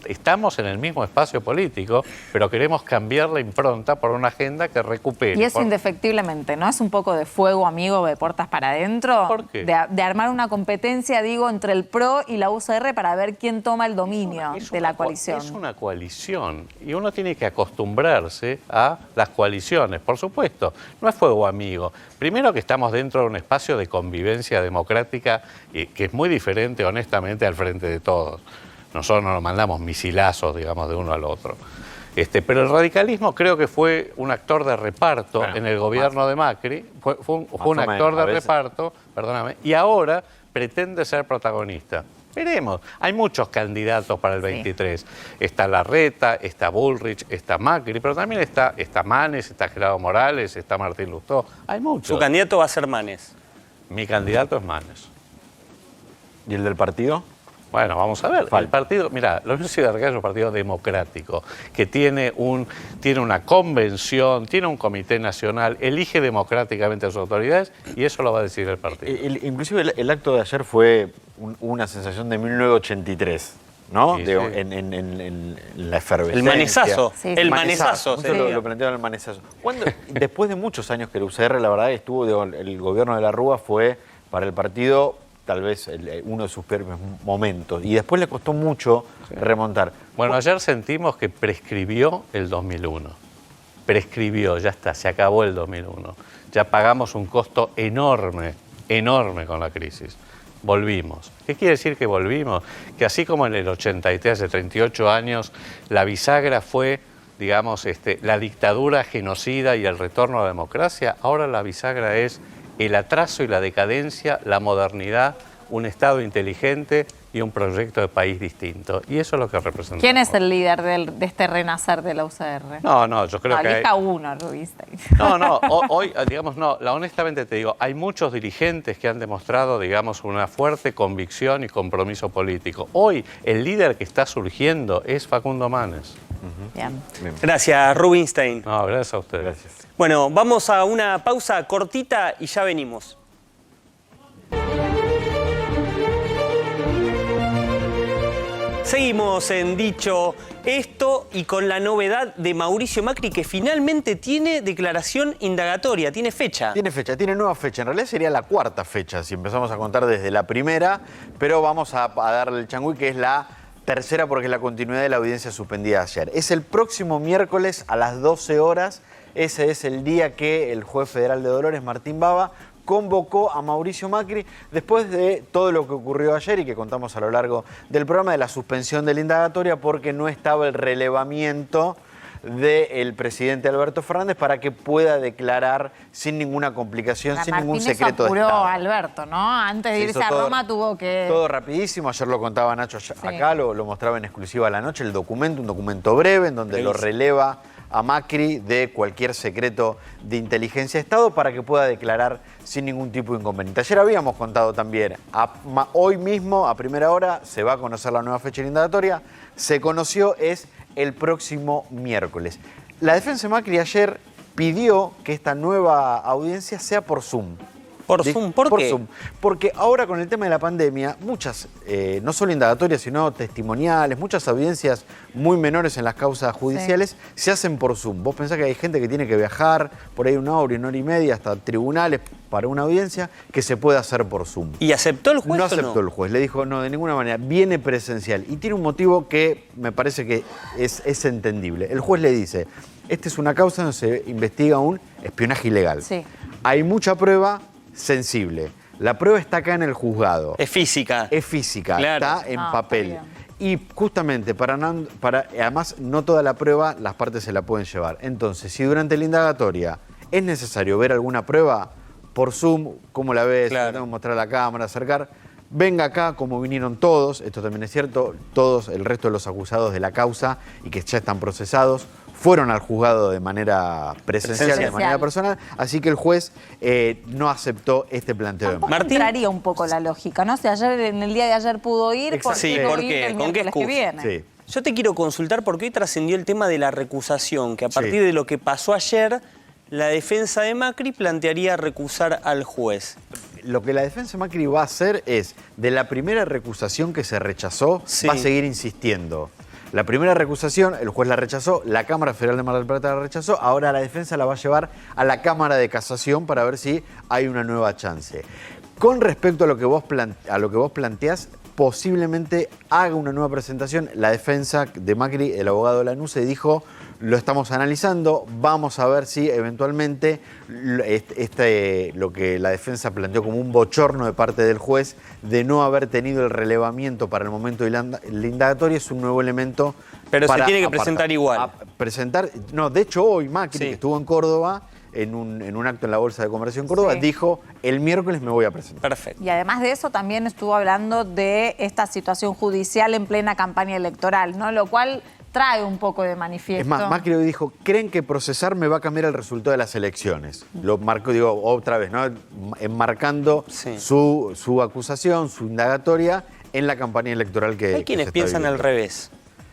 Speaker 8: Estamos en el mismo espacio político, pero queremos cambiar la impronta por una agenda que recupere.
Speaker 2: Y eso indefectiblemente, ¿no? Es un poco de fuego amigo de puertas para adentro.
Speaker 8: ¿Por qué?
Speaker 2: De armar una competencia, digo, entre el PRO y la UCR para ver quién toma el dominio de la coalición.
Speaker 8: Es una coalición y uno tiene que acostumbrarse a las coaliciones, por supuesto. No es fuego amigo. Primero que estamos dentro de un espacio de convivencia democrática que es muy diferente, honestamente, al Frente de Todos. Nosotros no nos mandamos misilazos, digamos, de uno al otro. Pero el radicalismo creo que fue un actor de reparto en el gobierno de Macri. Fue un actor de reparto, perdóname, y ahora pretende ser protagonista. Veremos. Hay muchos candidatos para el 23. Está Larreta, está Bullrich, está Macri, pero también está Manes, está Gerardo Morales, está Martín Lustó. Hay muchos.
Speaker 1: Su candidato va a ser Manes.
Speaker 8: Mi candidato es Manes.
Speaker 3: ¿Y el del partido?
Speaker 8: Bueno, vamos a ver. El partido, mira, la Unión Cívica Radical es un partido democrático que tiene una convención, tiene un comité nacional, elige democráticamente a sus autoridades y eso lo va a decidir el partido.
Speaker 3: Inclusive el acto de ayer fue una sensación de 1983. ¿No?
Speaker 8: Sí,
Speaker 3: en la efervescencia.
Speaker 1: El manezazo.
Speaker 2: Sí,
Speaker 1: el manezazo.
Speaker 3: Muchos lo plantearon el manezazo. Después de muchos años que el UCR, la verdad, estuvo, el gobierno de la Rúa fue para el partido tal vez uno de sus peores momentos. Y después le costó mucho remontar.
Speaker 8: Bueno, ayer sentimos que prescribió el 2001. Prescribió, ya está, se acabó el 2001. Ya pagamos un costo enorme, enorme con la crisis. Volvimos. ¿Qué quiere decir que volvimos? Que así como en el 83, hace 38 años, la bisagra fue, digamos, la dictadura genocida y el retorno a la democracia, ahora la bisagra es el atraso y la decadencia, la modernidad, un Estado inteligente y un proyecto de país distinto. Y eso es lo que representa.
Speaker 2: ¿Quién es el líder de este renacer de la UCR?
Speaker 8: No, yo creo que...
Speaker 2: Elija uno, Rubinstein.
Speaker 8: No, hoy, digamos, honestamente te digo, hay muchos dirigentes que han demostrado, digamos, una fuerte convicción y compromiso político. Hoy, el líder que está surgiendo es Facundo Manes.
Speaker 2: Bien.
Speaker 1: Gracias, Rubinstein.
Speaker 8: No, gracias a ustedes.
Speaker 3: Gracias.
Speaker 1: Bueno, vamos a una pausa cortita y ya venimos. Seguimos en Dicho Esto y con la novedad de Mauricio Macri que finalmente tiene declaración indagatoria, tiene fecha.
Speaker 3: Tiene nueva fecha. En realidad sería la cuarta fecha si empezamos a contar desde la primera, pero vamos a darle el changüí que es la tercera porque es la continuidad de la audiencia suspendida ayer. Es el próximo miércoles a las 12 horas. Ese es el día que el juez federal de Dolores, Martín Bava, convocó a Mauricio Macri después de todo lo que ocurrió ayer y que contamos a lo largo del programa de la suspensión de la indagatoria porque no estaba el relevamiento del presidente Alberto Fernández para que pueda declarar sin ninguna complicación, sin ningún secreto de
Speaker 2: apuró
Speaker 3: Estado.
Speaker 2: a Alberto, ¿no? Antes de
Speaker 3: Se
Speaker 2: irse
Speaker 3: hizo
Speaker 2: a
Speaker 3: todo-
Speaker 2: Roma tuvo que...
Speaker 3: Todo rapidísimo, ayer lo contaba Nacho acá, lo mostraba en exclusiva a la noche, el documento, un documento breve en donde lo releva a Macri de cualquier secreto de inteligencia de Estado para que pueda declarar sin ningún tipo de inconveniente. Ayer habíamos contado también, hoy mismo a primera hora se va a conocer la nueva fecha de indagatoria, se conoció, es el próximo miércoles. La defensa de Macri ayer pidió que esta nueva audiencia sea por Zoom.
Speaker 1: ¿Por Zoom? ¿Por qué?
Speaker 3: Zoom. Porque ahora con el tema de la pandemia, muchas, no solo indagatorias, sino testimoniales, muchas audiencias muy menores en las causas judiciales se hacen por Zoom. Vos pensás que hay gente que tiene que viajar por ahí una hora y media hasta tribunales para una audiencia que se puede hacer por Zoom.
Speaker 1: ¿Y aceptó el juez
Speaker 3: No
Speaker 1: o
Speaker 3: aceptó el juez, le dijo no, de ninguna manera, viene presencial. Y tiene un motivo que me parece que es entendible. El juez le dice, esta es una causa donde se investiga un espionaje ilegal.
Speaker 2: Sí.
Speaker 3: Hay mucha prueba sensible. La prueba está acá en el juzgado.
Speaker 1: Es física.
Speaker 3: Es física,
Speaker 1: Claro.
Speaker 3: está en papel.
Speaker 2: Está
Speaker 3: Y justamente además no toda la prueba las partes se la pueden llevar. Entonces, si durante la indagatoria es necesario ver alguna prueba por Zoom, ¿cómo la ves?
Speaker 1: Claro.
Speaker 3: Tengo que mostrar la cámara, acercar. Venga acá, como vinieron todos, esto también es cierto, todos, el resto de los acusados de la causa y que ya están procesados, fueron al juzgado de manera presencial, de manera personal, así que el juez no aceptó este planteo de Macri.
Speaker 1: Martín.
Speaker 2: Entraría un poco la lógica, ¿no? Si ayer, en el día de ayer pudo ir,
Speaker 3: Exacto.
Speaker 2: ¿por
Speaker 1: Sí,
Speaker 2: qué no
Speaker 1: ¿por
Speaker 2: ir
Speaker 1: qué?
Speaker 2: el
Speaker 1: ¿Con qué
Speaker 2: miércoles que
Speaker 1: excusa?
Speaker 2: viene?
Speaker 3: Sí.
Speaker 1: Yo te quiero consultar porque hoy trascendió el tema de la recusación, que a partir
Speaker 3: Sí.
Speaker 1: de lo que pasó ayer, la defensa de Macri plantearía recusar al juez.
Speaker 3: Lo que la defensa de Macri va a hacer es, de la primera recusación que se rechazó,
Speaker 1: Sí.
Speaker 3: va a seguir insistiendo. La primera recusación, el juez la rechazó, la Cámara Federal de Mar del Plata la rechazó, ahora la defensa la va a llevar a la Cámara de Casación para ver si hay una nueva chance. Con respecto a lo que vos planteás, posiblemente haga una nueva presentación. La defensa de Macri, el abogado Lanuse, dijo, lo estamos analizando, vamos a ver si eventualmente lo que la defensa planteó como un bochorno de parte del juez de no haber tenido el relevamiento para el momento de la indagatoria es un nuevo elemento.
Speaker 1: Pero se
Speaker 3: para
Speaker 1: tiene que
Speaker 3: apartar.
Speaker 1: presentar igual.
Speaker 3: De hecho hoy Macri,
Speaker 1: Sí.
Speaker 3: que estuvo en Córdoba, en un acto en la Bolsa de Comercio en Córdoba,
Speaker 2: Sí.
Speaker 3: dijo, el miércoles me voy a presentar.
Speaker 1: Perfecto.
Speaker 2: Y además de eso también estuvo hablando de esta situación judicial en plena campaña electoral, ¿no? Lo cual trae un poco de manifiesto.
Speaker 3: Es más, Macri hoy dijo, ¿creen que procesar me va a cambiar el resultado de las elecciones? Lo marcó, digo, otra vez, ¿no? Enmarcando
Speaker 1: Sí.
Speaker 3: su acusación, su indagatoria en la campaña electoral que
Speaker 1: Hay quienes
Speaker 3: se está
Speaker 1: piensan al
Speaker 3: viviendo.
Speaker 1: revés.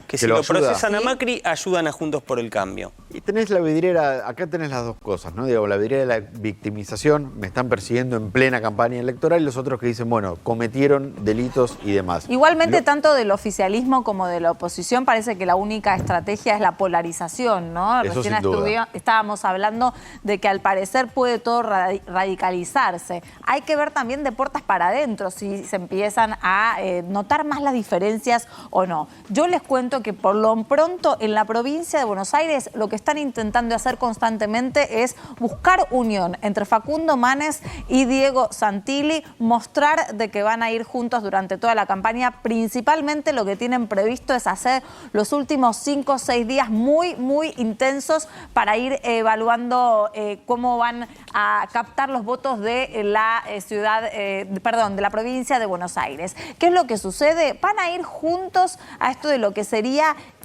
Speaker 1: Que si
Speaker 3: lo
Speaker 1: lo
Speaker 3: ayuda.
Speaker 1: procesan a Macri, ayudan a Juntos por el Cambio.
Speaker 3: Y tenés la vidriera, acá tenés las dos cosas, ¿no? Digo, la vidriera de la victimización, me están persiguiendo en plena campaña electoral, y los otros que dicen, bueno, cometieron delitos y demás.
Speaker 2: Igualmente, tanto del oficialismo como de la oposición, parece que la única estrategia es la polarización, ¿no?
Speaker 3: Eso
Speaker 2: Recién
Speaker 3: sin duda.
Speaker 2: estábamos hablando de que al parecer puede todo radicalizarse. Hay que ver también de puertas para adentro si se empiezan a notar más las diferencias o no. Yo les cuento que por lo pronto en la provincia de Buenos Aires lo que están intentando hacer constantemente es buscar unión entre Facundo Manes y Diego Santilli, mostrar de que van a ir juntos durante toda la campaña. Principalmente lo que tienen previsto es hacer los últimos 5 o 6 días muy intensos para ir evaluando cómo van a captar los votos de la de la provincia de Buenos Aires. ¿Qué es lo que sucede? Van a ir juntos a esto de lo que sería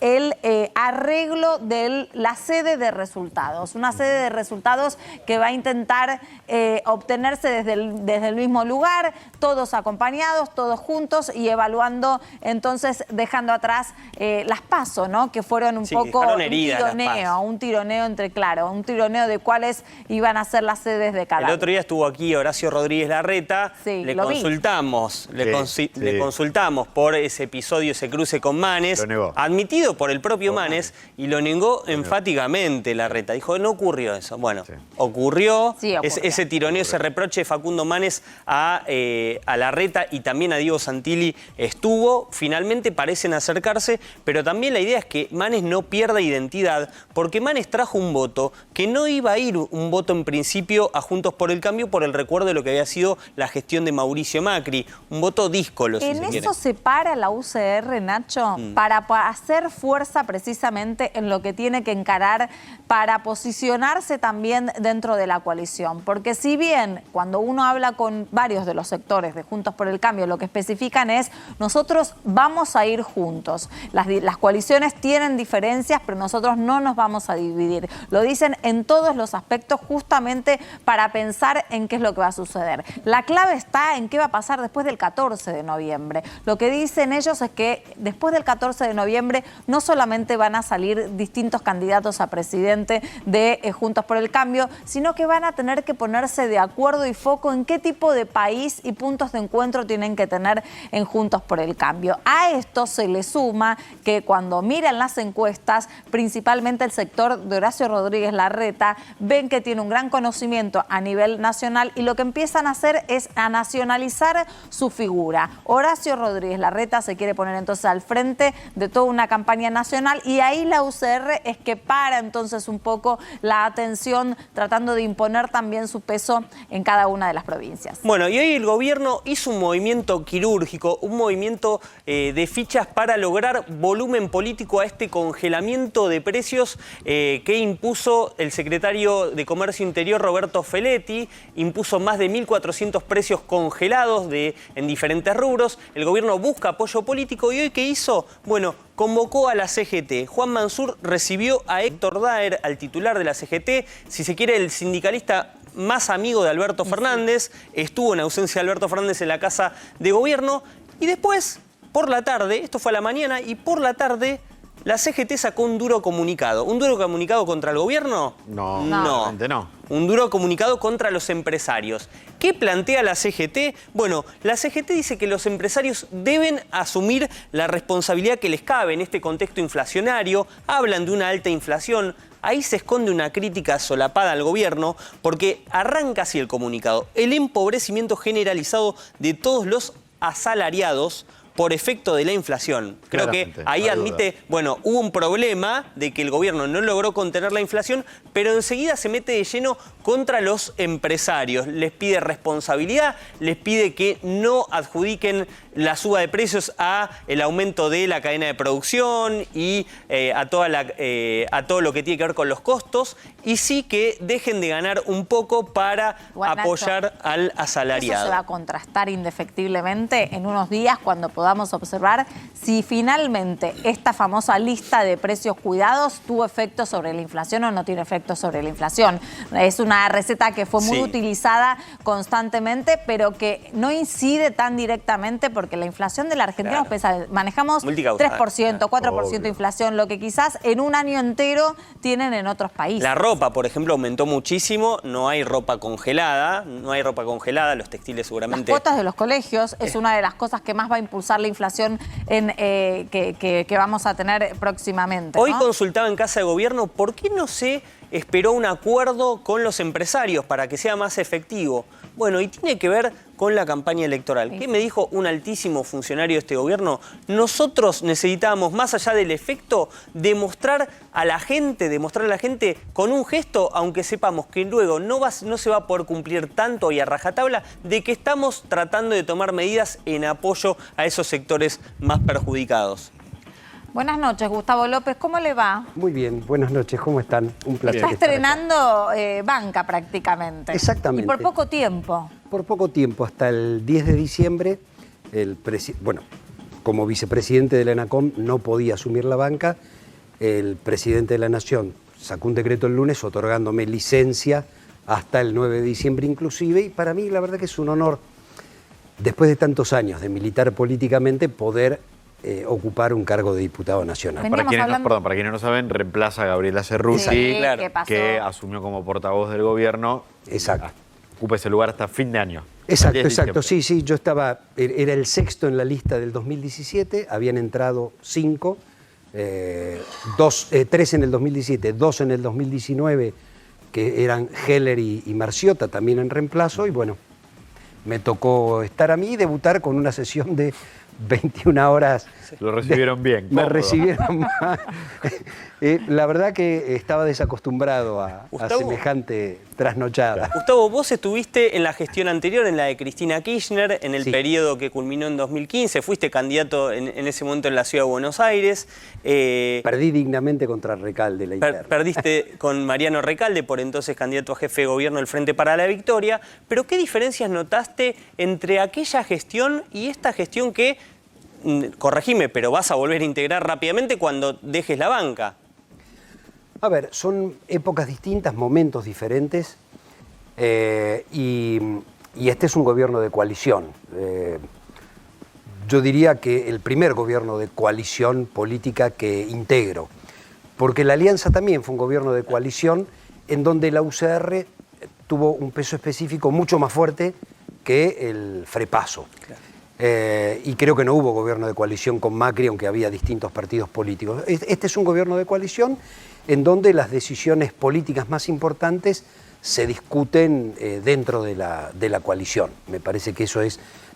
Speaker 2: el arreglo de la sede de resultados. Una sede de resultados que va a intentar obtenerse desde el mismo lugar, todos acompañados, todos juntos y evaluando, entonces dejando atrás las PASO, ¿no? Que fueron un poco un tironeo un tironeo de cuáles iban a ser las sedes de cada uno.
Speaker 1: El otro día estuvo aquí Horacio Rodríguez Larreta,
Speaker 2: Sí,
Speaker 1: le
Speaker 2: lo vi.
Speaker 1: consultamos, le consultamos por ese episodio, ese cruce con Manes,
Speaker 3: Lo negó.
Speaker 1: admitido por el propio Manes, y lo negó enfáticamente Larreta. Dijo, no ocurrió eso. Bueno, ocurrió.
Speaker 2: Sí, ocurrió.
Speaker 1: Ese tironeo, ese reproche de Facundo Manes a Larreta y también a Diego Santilli estuvo. Finalmente parecen acercarse, pero también la idea es que Manes no pierda identidad, porque Manes trajo un voto que no iba a ir un voto en principio a Juntos por el Cambio por el recuerdo de lo que había sido la gestión de Mauricio Macri. Un voto díscolo, si se quiere.
Speaker 2: En eso se para la UCR, Nacho, para hacer fuerza precisamente en lo que tiene que encarar para posicionarse también dentro de la coalición. Porque si bien cuando uno habla con varios de los sectores de Juntos por el Cambio, lo que especifican es nosotros vamos a ir juntos. Las coaliciones tienen diferencias, pero nosotros no nos vamos a dividir. Lo dicen en todos los aspectos justamente para pensar en qué es lo que va a suceder. La clave está en qué va a pasar después del 14 de noviembre. Lo que dicen ellos es que después del 14 de noviembre no solamente van a salir distintos candidatos a presidente de Juntos por el Cambio, sino que van a tener que ponerse de acuerdo y foco en qué tipo de país y puntos de encuentro tienen que tener en Juntos por el Cambio. A esto se le suma que cuando miran las encuestas, principalmente el sector de Horacio Rodríguez Larreta, ven que tiene un gran conocimiento a nivel nacional y lo que empiezan a hacer es a nacionalizar su figura. Horacio Rodríguez Larreta se quiere poner entonces al frente de toda una campaña nacional y ahí la UCR es que para entonces un poco la atención tratando de imponer también su peso en cada una de las provincias.
Speaker 1: Bueno, y hoy el gobierno hizo un movimiento quirúrgico, un movimiento de fichas para lograr volumen político a este congelamiento de precios que impuso el secretario de Comercio Interior, Roberto Feletti. Impuso más de 1.400 precios congelados en diferentes rubros. El gobierno busca apoyo político y hoy ¿qué hizo? Bueno, convocó a la CGT. Juan Mansur recibió a Héctor Daer, al titular de la CGT, si se quiere el sindicalista más amigo de Alberto Fernández. Estuvo en ausencia de Alberto Fernández en la Casa de Gobierno y después, por la tarde, esto fue a la mañana, y por la tarde la CGT sacó un duro comunicado. ¿Un duro comunicado contra el gobierno?
Speaker 3: No. Un
Speaker 1: duro comunicado contra los empresarios. ¿Qué plantea la CGT? Bueno, la CGT dice que los empresarios deben asumir la responsabilidad que les cabe en este contexto inflacionario. Hablan de una alta inflación. Ahí se esconde una crítica solapada al gobierno porque arranca así el comunicado. El empobrecimiento generalizado de todos los asalariados por efecto de la inflación. Creo que ahí admite, bueno, hubo un problema de que el gobierno no logró contener la inflación, pero enseguida se mete de lleno contra los empresarios. Les pide responsabilidad, les pide que no adjudiquen la suba de precios a el aumento de la cadena de producción y a todo lo que tiene que ver con los costos, y sí que dejen de ganar un poco para apoyar al asalariado.
Speaker 2: Eso se va a contrastar indefectiblemente en unos días cuando podamos observar si finalmente esta famosa lista de precios cuidados tuvo efecto sobre la inflación o no tiene efecto sobre la inflación. Es una receta que fue muy utilizada constantemente, pero que no incide tan directamente porque porque la inflación de la Argentina manejamos
Speaker 1: Multicausal.
Speaker 2: 3%, 4% de inflación, lo que quizás en un año entero tienen en otros países.
Speaker 1: La ropa, por ejemplo, aumentó muchísimo, no hay ropa congelada, los textiles seguramente...
Speaker 2: Las cuotas de los colegios es una de las cosas que más va a impulsar la inflación que vamos a tener próximamente, ¿no?
Speaker 1: Hoy consultaba en Casa de Gobierno, ¿por qué no se esperó un acuerdo con los empresarios para que sea más efectivo? Bueno, y tiene que ver con la campaña electoral. ¿Qué me dijo un altísimo funcionario de este gobierno? Nosotros necesitábamos, más allá del efecto, demostrarle a la gente con un gesto, aunque sepamos que luego no se va a poder cumplir tanto y a rajatabla, de que estamos tratando de tomar medidas en apoyo a esos sectores más perjudicados.
Speaker 2: Buenas noches, Gustavo López, ¿cómo le va?
Speaker 9: Muy bien, buenas noches, ¿cómo están? Un placer.
Speaker 2: Está estrenando banca prácticamente.
Speaker 9: Exactamente.
Speaker 2: Y por poco tiempo.
Speaker 9: Por poco tiempo, hasta el 10 de diciembre, como vicepresidente de la ENACOM no podía asumir la banca. El presidente de la Nación sacó un decreto el lunes otorgándome licencia hasta el 9 de diciembre inclusive, y para mí la verdad que es un honor, después de tantos años de militar políticamente, poder ocupar un cargo de diputado nacional.
Speaker 3: Para quienes no saben, reemplaza a Gabriela Cerruti,
Speaker 2: Sí, claro.
Speaker 3: que asumió como portavoz del gobierno.
Speaker 9: Exacto.
Speaker 3: Ocupa ese lugar hasta fin de año.
Speaker 9: Exacto. Sí, yo estaba, era el sexto en la lista del 2017, habían entrado 5, 3 en el 2017, 2 en el 2019, que eran Heller y Marciota, también en reemplazo, y bueno, me tocó estar a mí y debutar con una sesión de 21 horas.
Speaker 3: Lo recibieron bien.
Speaker 9: Me recibieron mal. La verdad que estaba desacostumbrado a semejante trasnochada.
Speaker 1: Gustavo, vos estuviste en la gestión anterior, en la de Cristina Kirchner, en el periodo que culminó en 2015, fuiste candidato en ese momento en la Ciudad de Buenos Aires.
Speaker 9: Perdí dignamente contra Recalde la interna.
Speaker 1: Perdiste con Mariano Recalde, por entonces candidato a jefe de gobierno del Frente para la Victoria, pero ¿qué diferencias notaste entre aquella gestión y esta gestión que, corregime, pero vas a volver a integrar rápidamente cuando dejes la banca?
Speaker 9: A ver, son épocas distintas, momentos diferentes, y este es un gobierno de coalición. Yo diría que el primer gobierno de coalición política que integro, porque la Alianza también fue un gobierno de coalición en donde la UCR tuvo un peso específico mucho más fuerte que el Frepaso. Claro. Y creo que no hubo gobierno de coalición con Macri, aunque había distintos partidos políticos. Este es un gobierno de coalición en donde las decisiones políticas más importantes se discuten dentro de la coalición. Me parece que eso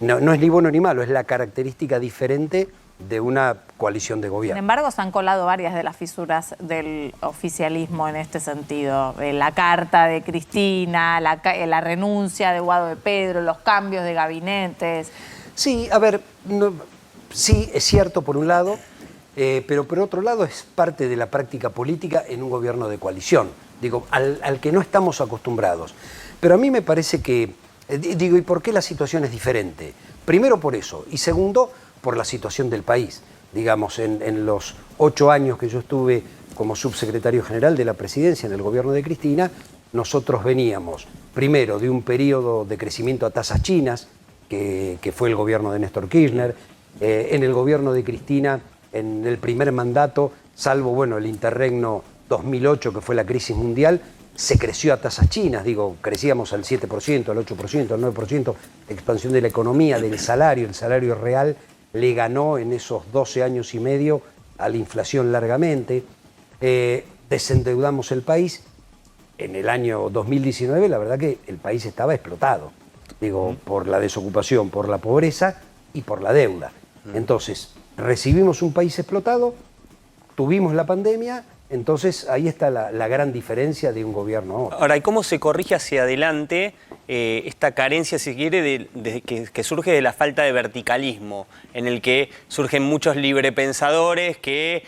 Speaker 9: no es ni bueno ni malo, es la característica diferente de una coalición de gobierno.
Speaker 2: Sin embargo, se han colado varias de las fisuras del oficialismo en este sentido. La carta de Cristina, la renuncia de Guado de Pedro, los cambios de gabinetes.
Speaker 9: Sí, a ver, sí, es cierto por un lado, pero por otro lado es parte de la práctica política en un gobierno de coalición, digo, al que no estamos acostumbrados. Pero a mí me parece que, digo, ¿y por qué la situación es diferente? Primero por eso, y segundo, por la situación del país. Digamos, en los 8 años que yo estuve como subsecretario general de la presidencia en el gobierno de Cristina, nosotros veníamos primero de un periodo de crecimiento a tasas chinas, que fue el gobierno de Néstor Kirchner. En el gobierno de Cristina, en el primer mandato, salvo bueno, el interregno 2008, que fue la crisis mundial, se creció a tasas chinas, digo, crecíamos al 7%, al 8%, al 9%, expansión de la economía, del salario, el salario real le ganó en esos 12 años y medio a la inflación largamente, desendeudamos el país. En el año 2019 la verdad que el país estaba explotado, digo, por la desocupación, por la pobreza y por la deuda. Entonces, recibimos un país explotado, tuvimos la pandemia. Entonces, ahí está la gran diferencia de un gobierno a otro.
Speaker 1: Ahora, ¿y cómo se corrige hacia adelante esta carencia, si quiere, que surge de la falta de verticalismo, en el que surgen muchos librepensadores que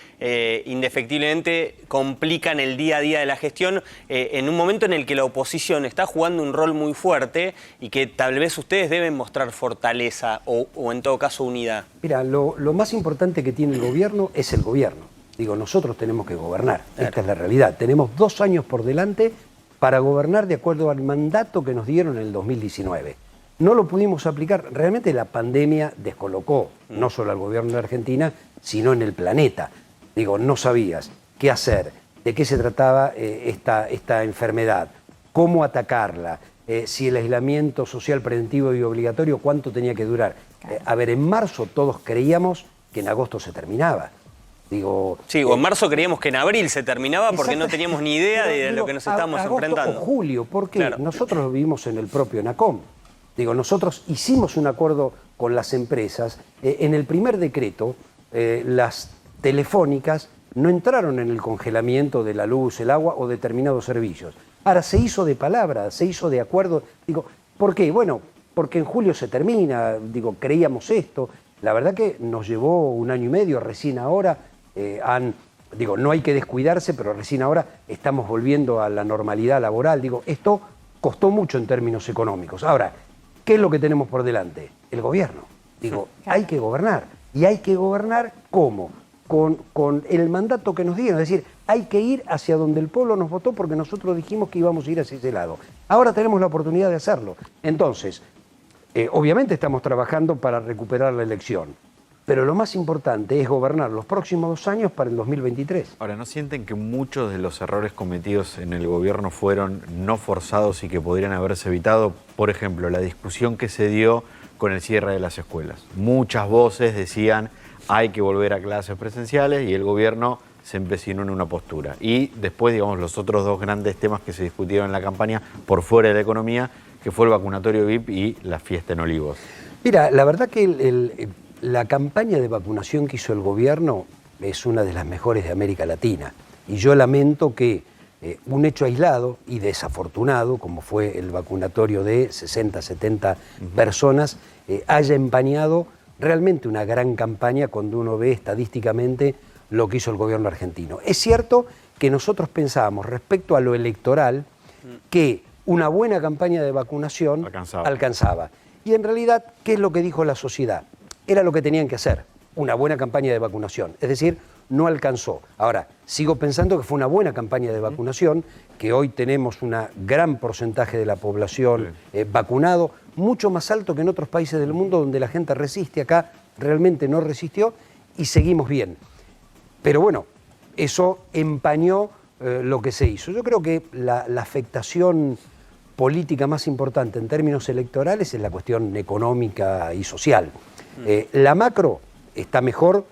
Speaker 1: indefectiblemente complican el día a día de la gestión en un momento en el que la oposición está jugando un rol muy fuerte y que tal vez ustedes deben mostrar fortaleza o en todo caso unidad?
Speaker 9: Mira, lo más importante que tiene el gobierno es el gobierno. Digo, nosotros tenemos que gobernar, esta es la realidad. Tenemos 2 años por delante para gobernar de acuerdo al mandato que nos dieron en el 2019. no lo pudimos aplicar. Realmente la pandemia descolocó, no solo al gobierno de Argentina, sino en el planeta. Digo, no sabías qué hacer, de qué se trataba esta enfermedad, cómo atacarla, si el aislamiento social preventivo y obligatorio, cuánto tenía que durar. A ver, en marzo todos creíamos que en agosto se terminaba. Digo,
Speaker 1: sí, o en marzo creíamos que en abril se terminaba porque no teníamos ni idea de lo que nos estábamos enfrentando.
Speaker 9: O julio, porque
Speaker 1: claro,
Speaker 9: nosotros lo vivimos en el propio NACOM. Digo, nosotros hicimos un acuerdo con las empresas. En el primer decreto, las telefónicas no entraron en el congelamiento de la luz, el agua o determinados servicios. Ahora se hizo de palabra, se hizo de acuerdo. Digo, ¿por qué? Bueno, porque en julio se termina, digo, creíamos esto. La verdad que nos llevó 1 año y medio, recién ahora digo, no hay que descuidarse, pero recién ahora estamos volviendo a la normalidad laboral. Digo, esto costó mucho en términos económicos. Ahora, ¿qué es lo que tenemos por delante? El gobierno. Digo, hay que gobernar. ¿Y hay que gobernar cómo? Con el mandato que nos dieron. Es decir, hay que ir hacia donde el pueblo nos votó porque nosotros dijimos que íbamos a ir hacia ese lado. Ahora tenemos la oportunidad de hacerlo. Entonces, obviamente estamos trabajando para recuperar la elección. Pero lo más importante es gobernar los próximos 2 años para el 2023.
Speaker 3: Ahora, ¿no sienten que muchos de los errores cometidos en el gobierno fueron no forzados y que podrían haberse evitado? Por ejemplo, la discusión que se dio con el cierre de las escuelas. Muchas voces decían hay que volver a clases presenciales y el gobierno se empecinó en una postura. Y después, digamos, los otros 2 grandes temas que se discutieron en la campaña por fuera de la economía, que fue el vacunatorio VIP y la fiesta en Olivos.
Speaker 9: Mira, la verdad que la campaña de vacunación que hizo el gobierno es una de las mejores de América Latina. Y yo lamento que un hecho aislado y desafortunado, como fue el vacunatorio de 60, 70 personas, haya empañado realmente una gran campaña cuando uno ve estadísticamente lo que hizo el gobierno argentino. Es cierto que nosotros pensábamos respecto a lo electoral que una buena campaña de vacunación alcanzaba. Y en realidad, ¿qué es lo que dijo la sociedad? Era lo que tenían que hacer, una buena campaña de vacunación. Es decir, no alcanzó. Ahora, sigo pensando que fue una buena campaña de vacunación, que hoy tenemos un gran porcentaje de la población vacunado, mucho más alto que en otros países del mundo donde la gente resiste. Acá realmente no resistió y seguimos bien. Pero bueno, eso empañó lo que se hizo. Yo creo que la afectación política más importante en términos electorales es la cuestión económica y social. La macro está mejor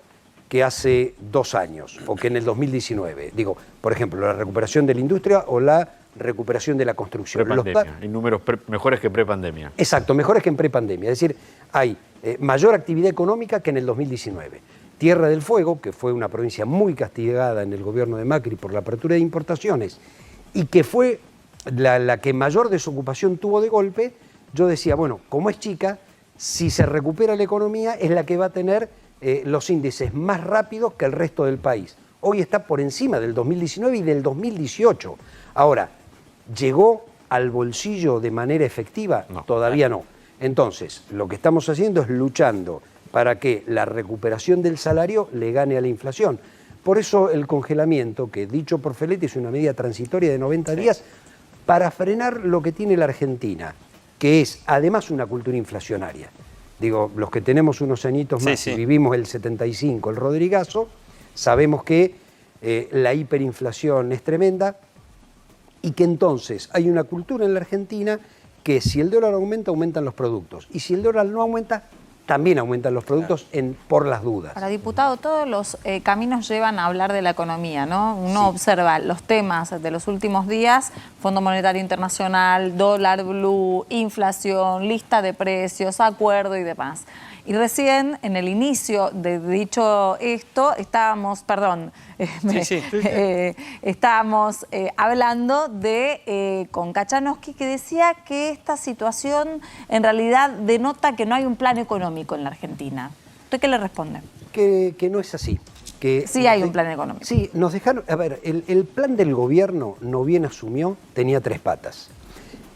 Speaker 9: que hace 2 años o que en el 2019. Digo, por ejemplo, la recuperación de la industria o la recuperación de la construcción.
Speaker 3: Prepandemia. Hay números mejores que prepandemia.
Speaker 9: Exacto, mejores que en prepandemia. Es decir, hay mayor actividad económica que en el 2019. Tierra del Fuego, que fue una provincia muy castigada en el gobierno de Macri por la apertura de importaciones y que fue la que mayor desocupación tuvo de golpe, yo decía, bueno, como es chica, si se recupera la economía es la que va a tener los índices más rápidos que el resto del país. Hoy está por encima del 2019 y del 2018. Ahora, ¿llegó al bolsillo de manera efectiva? No. Todavía no. Entonces, lo que estamos haciendo es luchando para que la recuperación del salario le gane a la inflación. Por eso el congelamiento, que dicho por Feletti es una medida transitoria de 90 días, para frenar lo que tiene la Argentina, que es además una cultura inflacionaria. Digo, los que tenemos unos añitos más y vivimos el 75, el Rodrigazo, sabemos que la hiperinflación es tremenda y que entonces hay una cultura en la Argentina que si el dólar aumenta, aumentan los productos. Y si el dólar no aumenta, también aumentan los productos por las dudas.
Speaker 2: Para diputado, todos los caminos llevan a hablar de la economía, ¿no? Uno observa los temas de los últimos días, Fondo Monetario Internacional, dólar blue, inflación, lista de precios, acuerdo y demás. Y recién, en el inicio de dicho esto, estábamos, estábamos hablando con Kachanowski, que decía que esta situación en realidad denota que no hay un plan económico en la Argentina. ¿Usted qué le responde?
Speaker 9: Que no es así. Que
Speaker 2: sí hay un plan económico.
Speaker 9: Sí, nos dejaron... A ver, el plan del gobierno, no bien asumió, tenía 3 patas.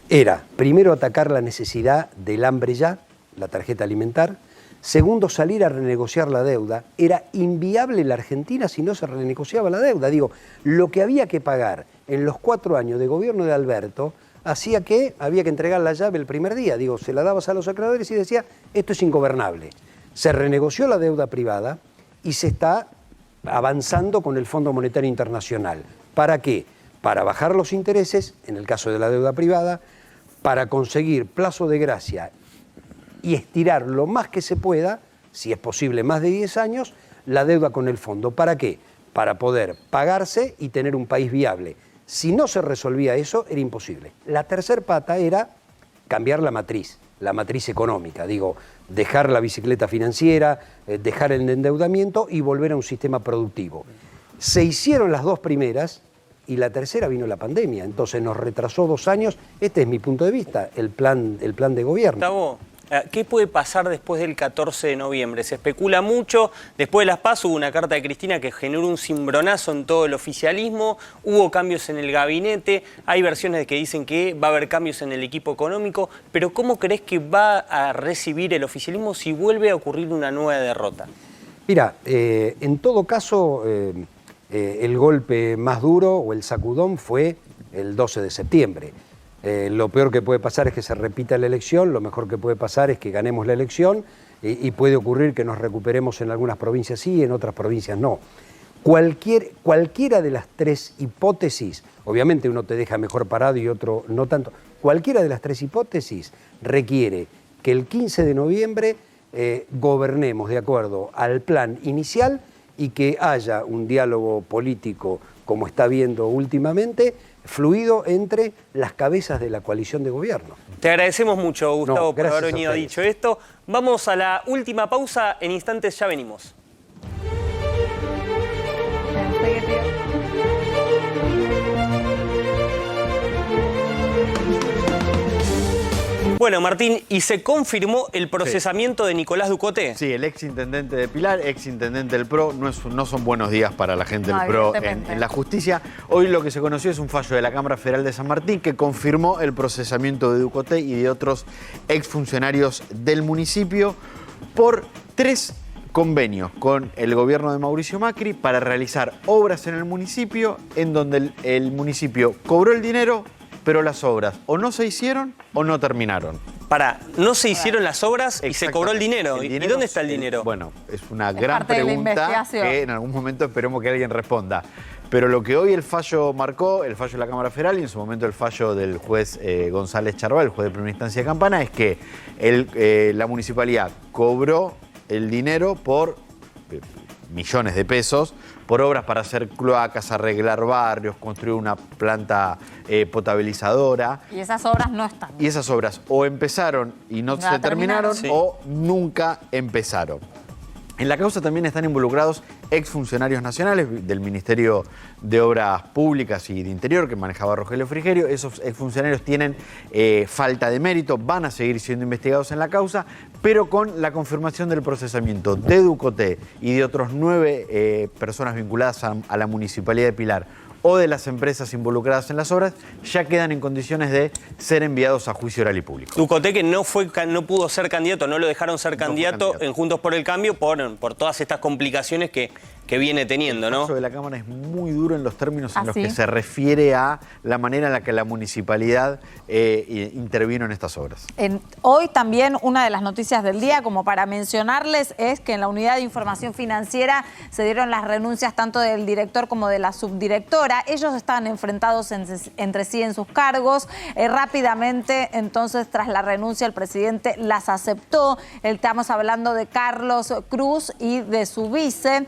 Speaker 9: Era, primero, atacar la necesidad del hambre ya, la tarjeta alimentar. Segundo, salir a renegociar la deuda. Era inviable la Argentina si no se renegociaba la deuda. Digo, lo que había que pagar en los 4 años de gobierno de Alberto, hacía que había que entregar la llave el primer día. Digo, se la dabas a los acreedores y decía, esto es ingobernable. Se renegoció la deuda privada y se está avanzando con el Fondo Monetario Internacional. ¿Para qué? Para bajar los intereses, en el caso de la deuda privada, para conseguir plazo de gracia y estirar lo más que se pueda, si es posible más de 10 años, la deuda con el fondo. ¿Para qué? Para poder pagarse y tener un país viable. Si no se resolvía eso, era imposible. La tercer pata era cambiar la matriz económica, digo, dejar la bicicleta financiera, dejar el endeudamiento y volver a un sistema productivo. Se hicieron las dos primeras y la tercera vino la pandemia, entonces nos retrasó 2 años. Este es mi punto de vista, el plan de gobierno.
Speaker 1: Gustavo, ¿qué puede pasar después del 14 de noviembre? Se especula mucho. Después de las PASO hubo una carta de Cristina que generó un cimbronazo en todo el oficialismo. Hubo cambios en el gabinete. Hay versiones que dicen que va a haber cambios en el equipo económico. Pero ¿cómo crees que va a recibir el oficialismo si vuelve a ocurrir una nueva derrota?
Speaker 9: Mira, en todo caso, el golpe más duro o el sacudón fue el 12 de septiembre. Lo peor que puede pasar es que se repita la elección, lo mejor que puede pasar es que ganemos la elección y puede ocurrir que nos recuperemos en algunas provincias sí y en otras provincias no. Cualquiera de las tres hipótesis, obviamente uno te deja mejor parado y otro no tanto, cualquiera de las tres hipótesis requiere que el 15 de noviembre gobernemos de acuerdo al plan inicial y que haya un diálogo político como está viendo últimamente, fluido entre las cabezas de la coalición de gobierno.
Speaker 1: Te agradecemos mucho, Gustavo, por haber venido
Speaker 9: dicho
Speaker 1: esto. Vamos a la última pausa, en instantes ya venimos. Bueno, Martín, ¿y se confirmó el procesamiento de Nicolás Ducoté?
Speaker 3: Sí, el exintendente de Pilar, exintendente del PRO, no son buenos días para la gente del PRO en la justicia. Hoy lo que se conoció es un fallo de la Cámara Federal de San Martín que confirmó el procesamiento de Ducoté y de otros exfuncionarios del municipio por 3 convenios con el gobierno de Mauricio Macri para realizar obras en el municipio en donde el municipio cobró el dinero, pero las obras o no se hicieron o no terminaron.
Speaker 1: No se hicieron las obras y se cobró el dinero. ¿Y dónde está el dinero?
Speaker 3: Bueno, es una gran pregunta que en algún momento esperemos que alguien responda. Pero lo que hoy el fallo marcó, el fallo de la Cámara Federal y en su momento el fallo del juez González Charval, el juez de primera instancia de Campana, es que la municipalidad cobró el dinero por millones de pesos por obras para hacer cloacas, arreglar barrios, construir una planta potabilizadora.
Speaker 2: Y esas obras no están.
Speaker 3: Y esas obras o empezaron y no se terminaron
Speaker 1: sí,
Speaker 3: o nunca empezaron. En la causa también están involucrados exfuncionarios nacionales del Ministerio de Obras Públicas y de Interior, que manejaba Rogelio Frigerio. Esos exfuncionarios tienen falta de mérito, van a seguir siendo investigados en la causa, pero con la confirmación del procesamiento de Ducoté y de otros 9 personas vinculadas a la Municipalidad de Pilar o de las empresas involucradas en las obras, ya quedan en condiciones de ser enviados a juicio oral y público.
Speaker 1: Ducoté, que no pudo ser candidato, no lo dejaron ser candidato en Juntos por el Cambio por todas estas complicaciones que viene teniendo, ¿no?
Speaker 3: El caso de la Cámara es muy duro en los términos en los que se refiere a la manera en la que la municipalidad intervino en estas obras.
Speaker 2: Hoy también una de las noticias del día, como para mencionarles, es que en la Unidad de Información Financiera se dieron las renuncias tanto del director como de la subdirectora. Ellos estaban enfrentados entre sí en sus cargos. Rápidamente, entonces, tras la renuncia, el presidente las aceptó. Estamos hablando de Carlos Cruz y de su vice.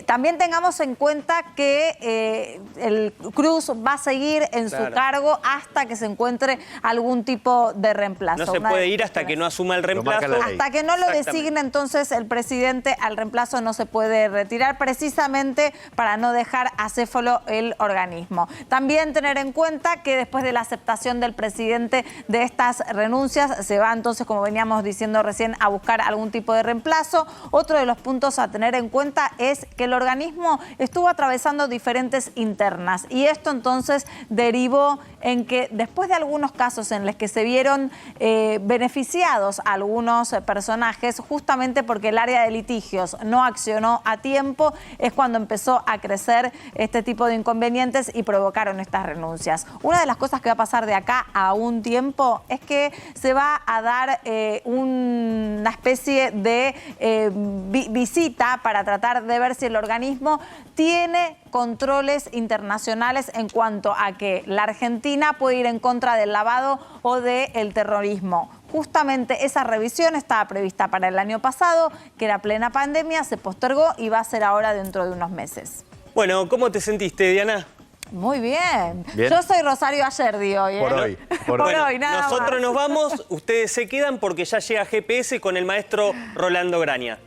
Speaker 2: También tengamos en cuenta que el Cruz va a seguir en su cargo hasta que se encuentre algún tipo de reemplazo.
Speaker 1: No se puede ir hasta que no asuma el reemplazo.
Speaker 2: Hasta que no lo designe entonces el presidente al reemplazo no se puede retirar, precisamente para no dejar acéfalo el organismo. También tener en cuenta que después de la aceptación del presidente de estas renuncias se va entonces, como veníamos diciendo recién, a buscar algún tipo de reemplazo. Otro de los puntos a tener en cuenta es que que el organismo estuvo atravesando diferentes internas y esto entonces derivó en que después de algunos casos en los que se vieron beneficiados algunos personajes, justamente porque el área de litigios no accionó a tiempo, es cuando empezó a crecer este tipo de inconvenientes y provocaron estas renuncias. Una de las cosas que va a pasar de acá a un tiempo es que se va a dar una especie de visita para tratar de ver si el organismo tiene controles internacionales en cuanto a que la Argentina puede ir en contra del lavado o del terrorismo. Justamente esa revisión estaba prevista para el año pasado, que era plena pandemia, se postergó y va a ser ahora dentro de unos meses.
Speaker 1: Bueno, ¿cómo te sentiste, Diana?
Speaker 2: Muy bien.
Speaker 3: Bien.
Speaker 2: Yo soy Rosario Ayerdi hoy.
Speaker 3: Por hoy.
Speaker 2: Por hoy, nada
Speaker 1: Nosotros
Speaker 2: más.
Speaker 1: nos vamos, ustedes se quedan porque ya llega GPS con el maestro Rolando Graña.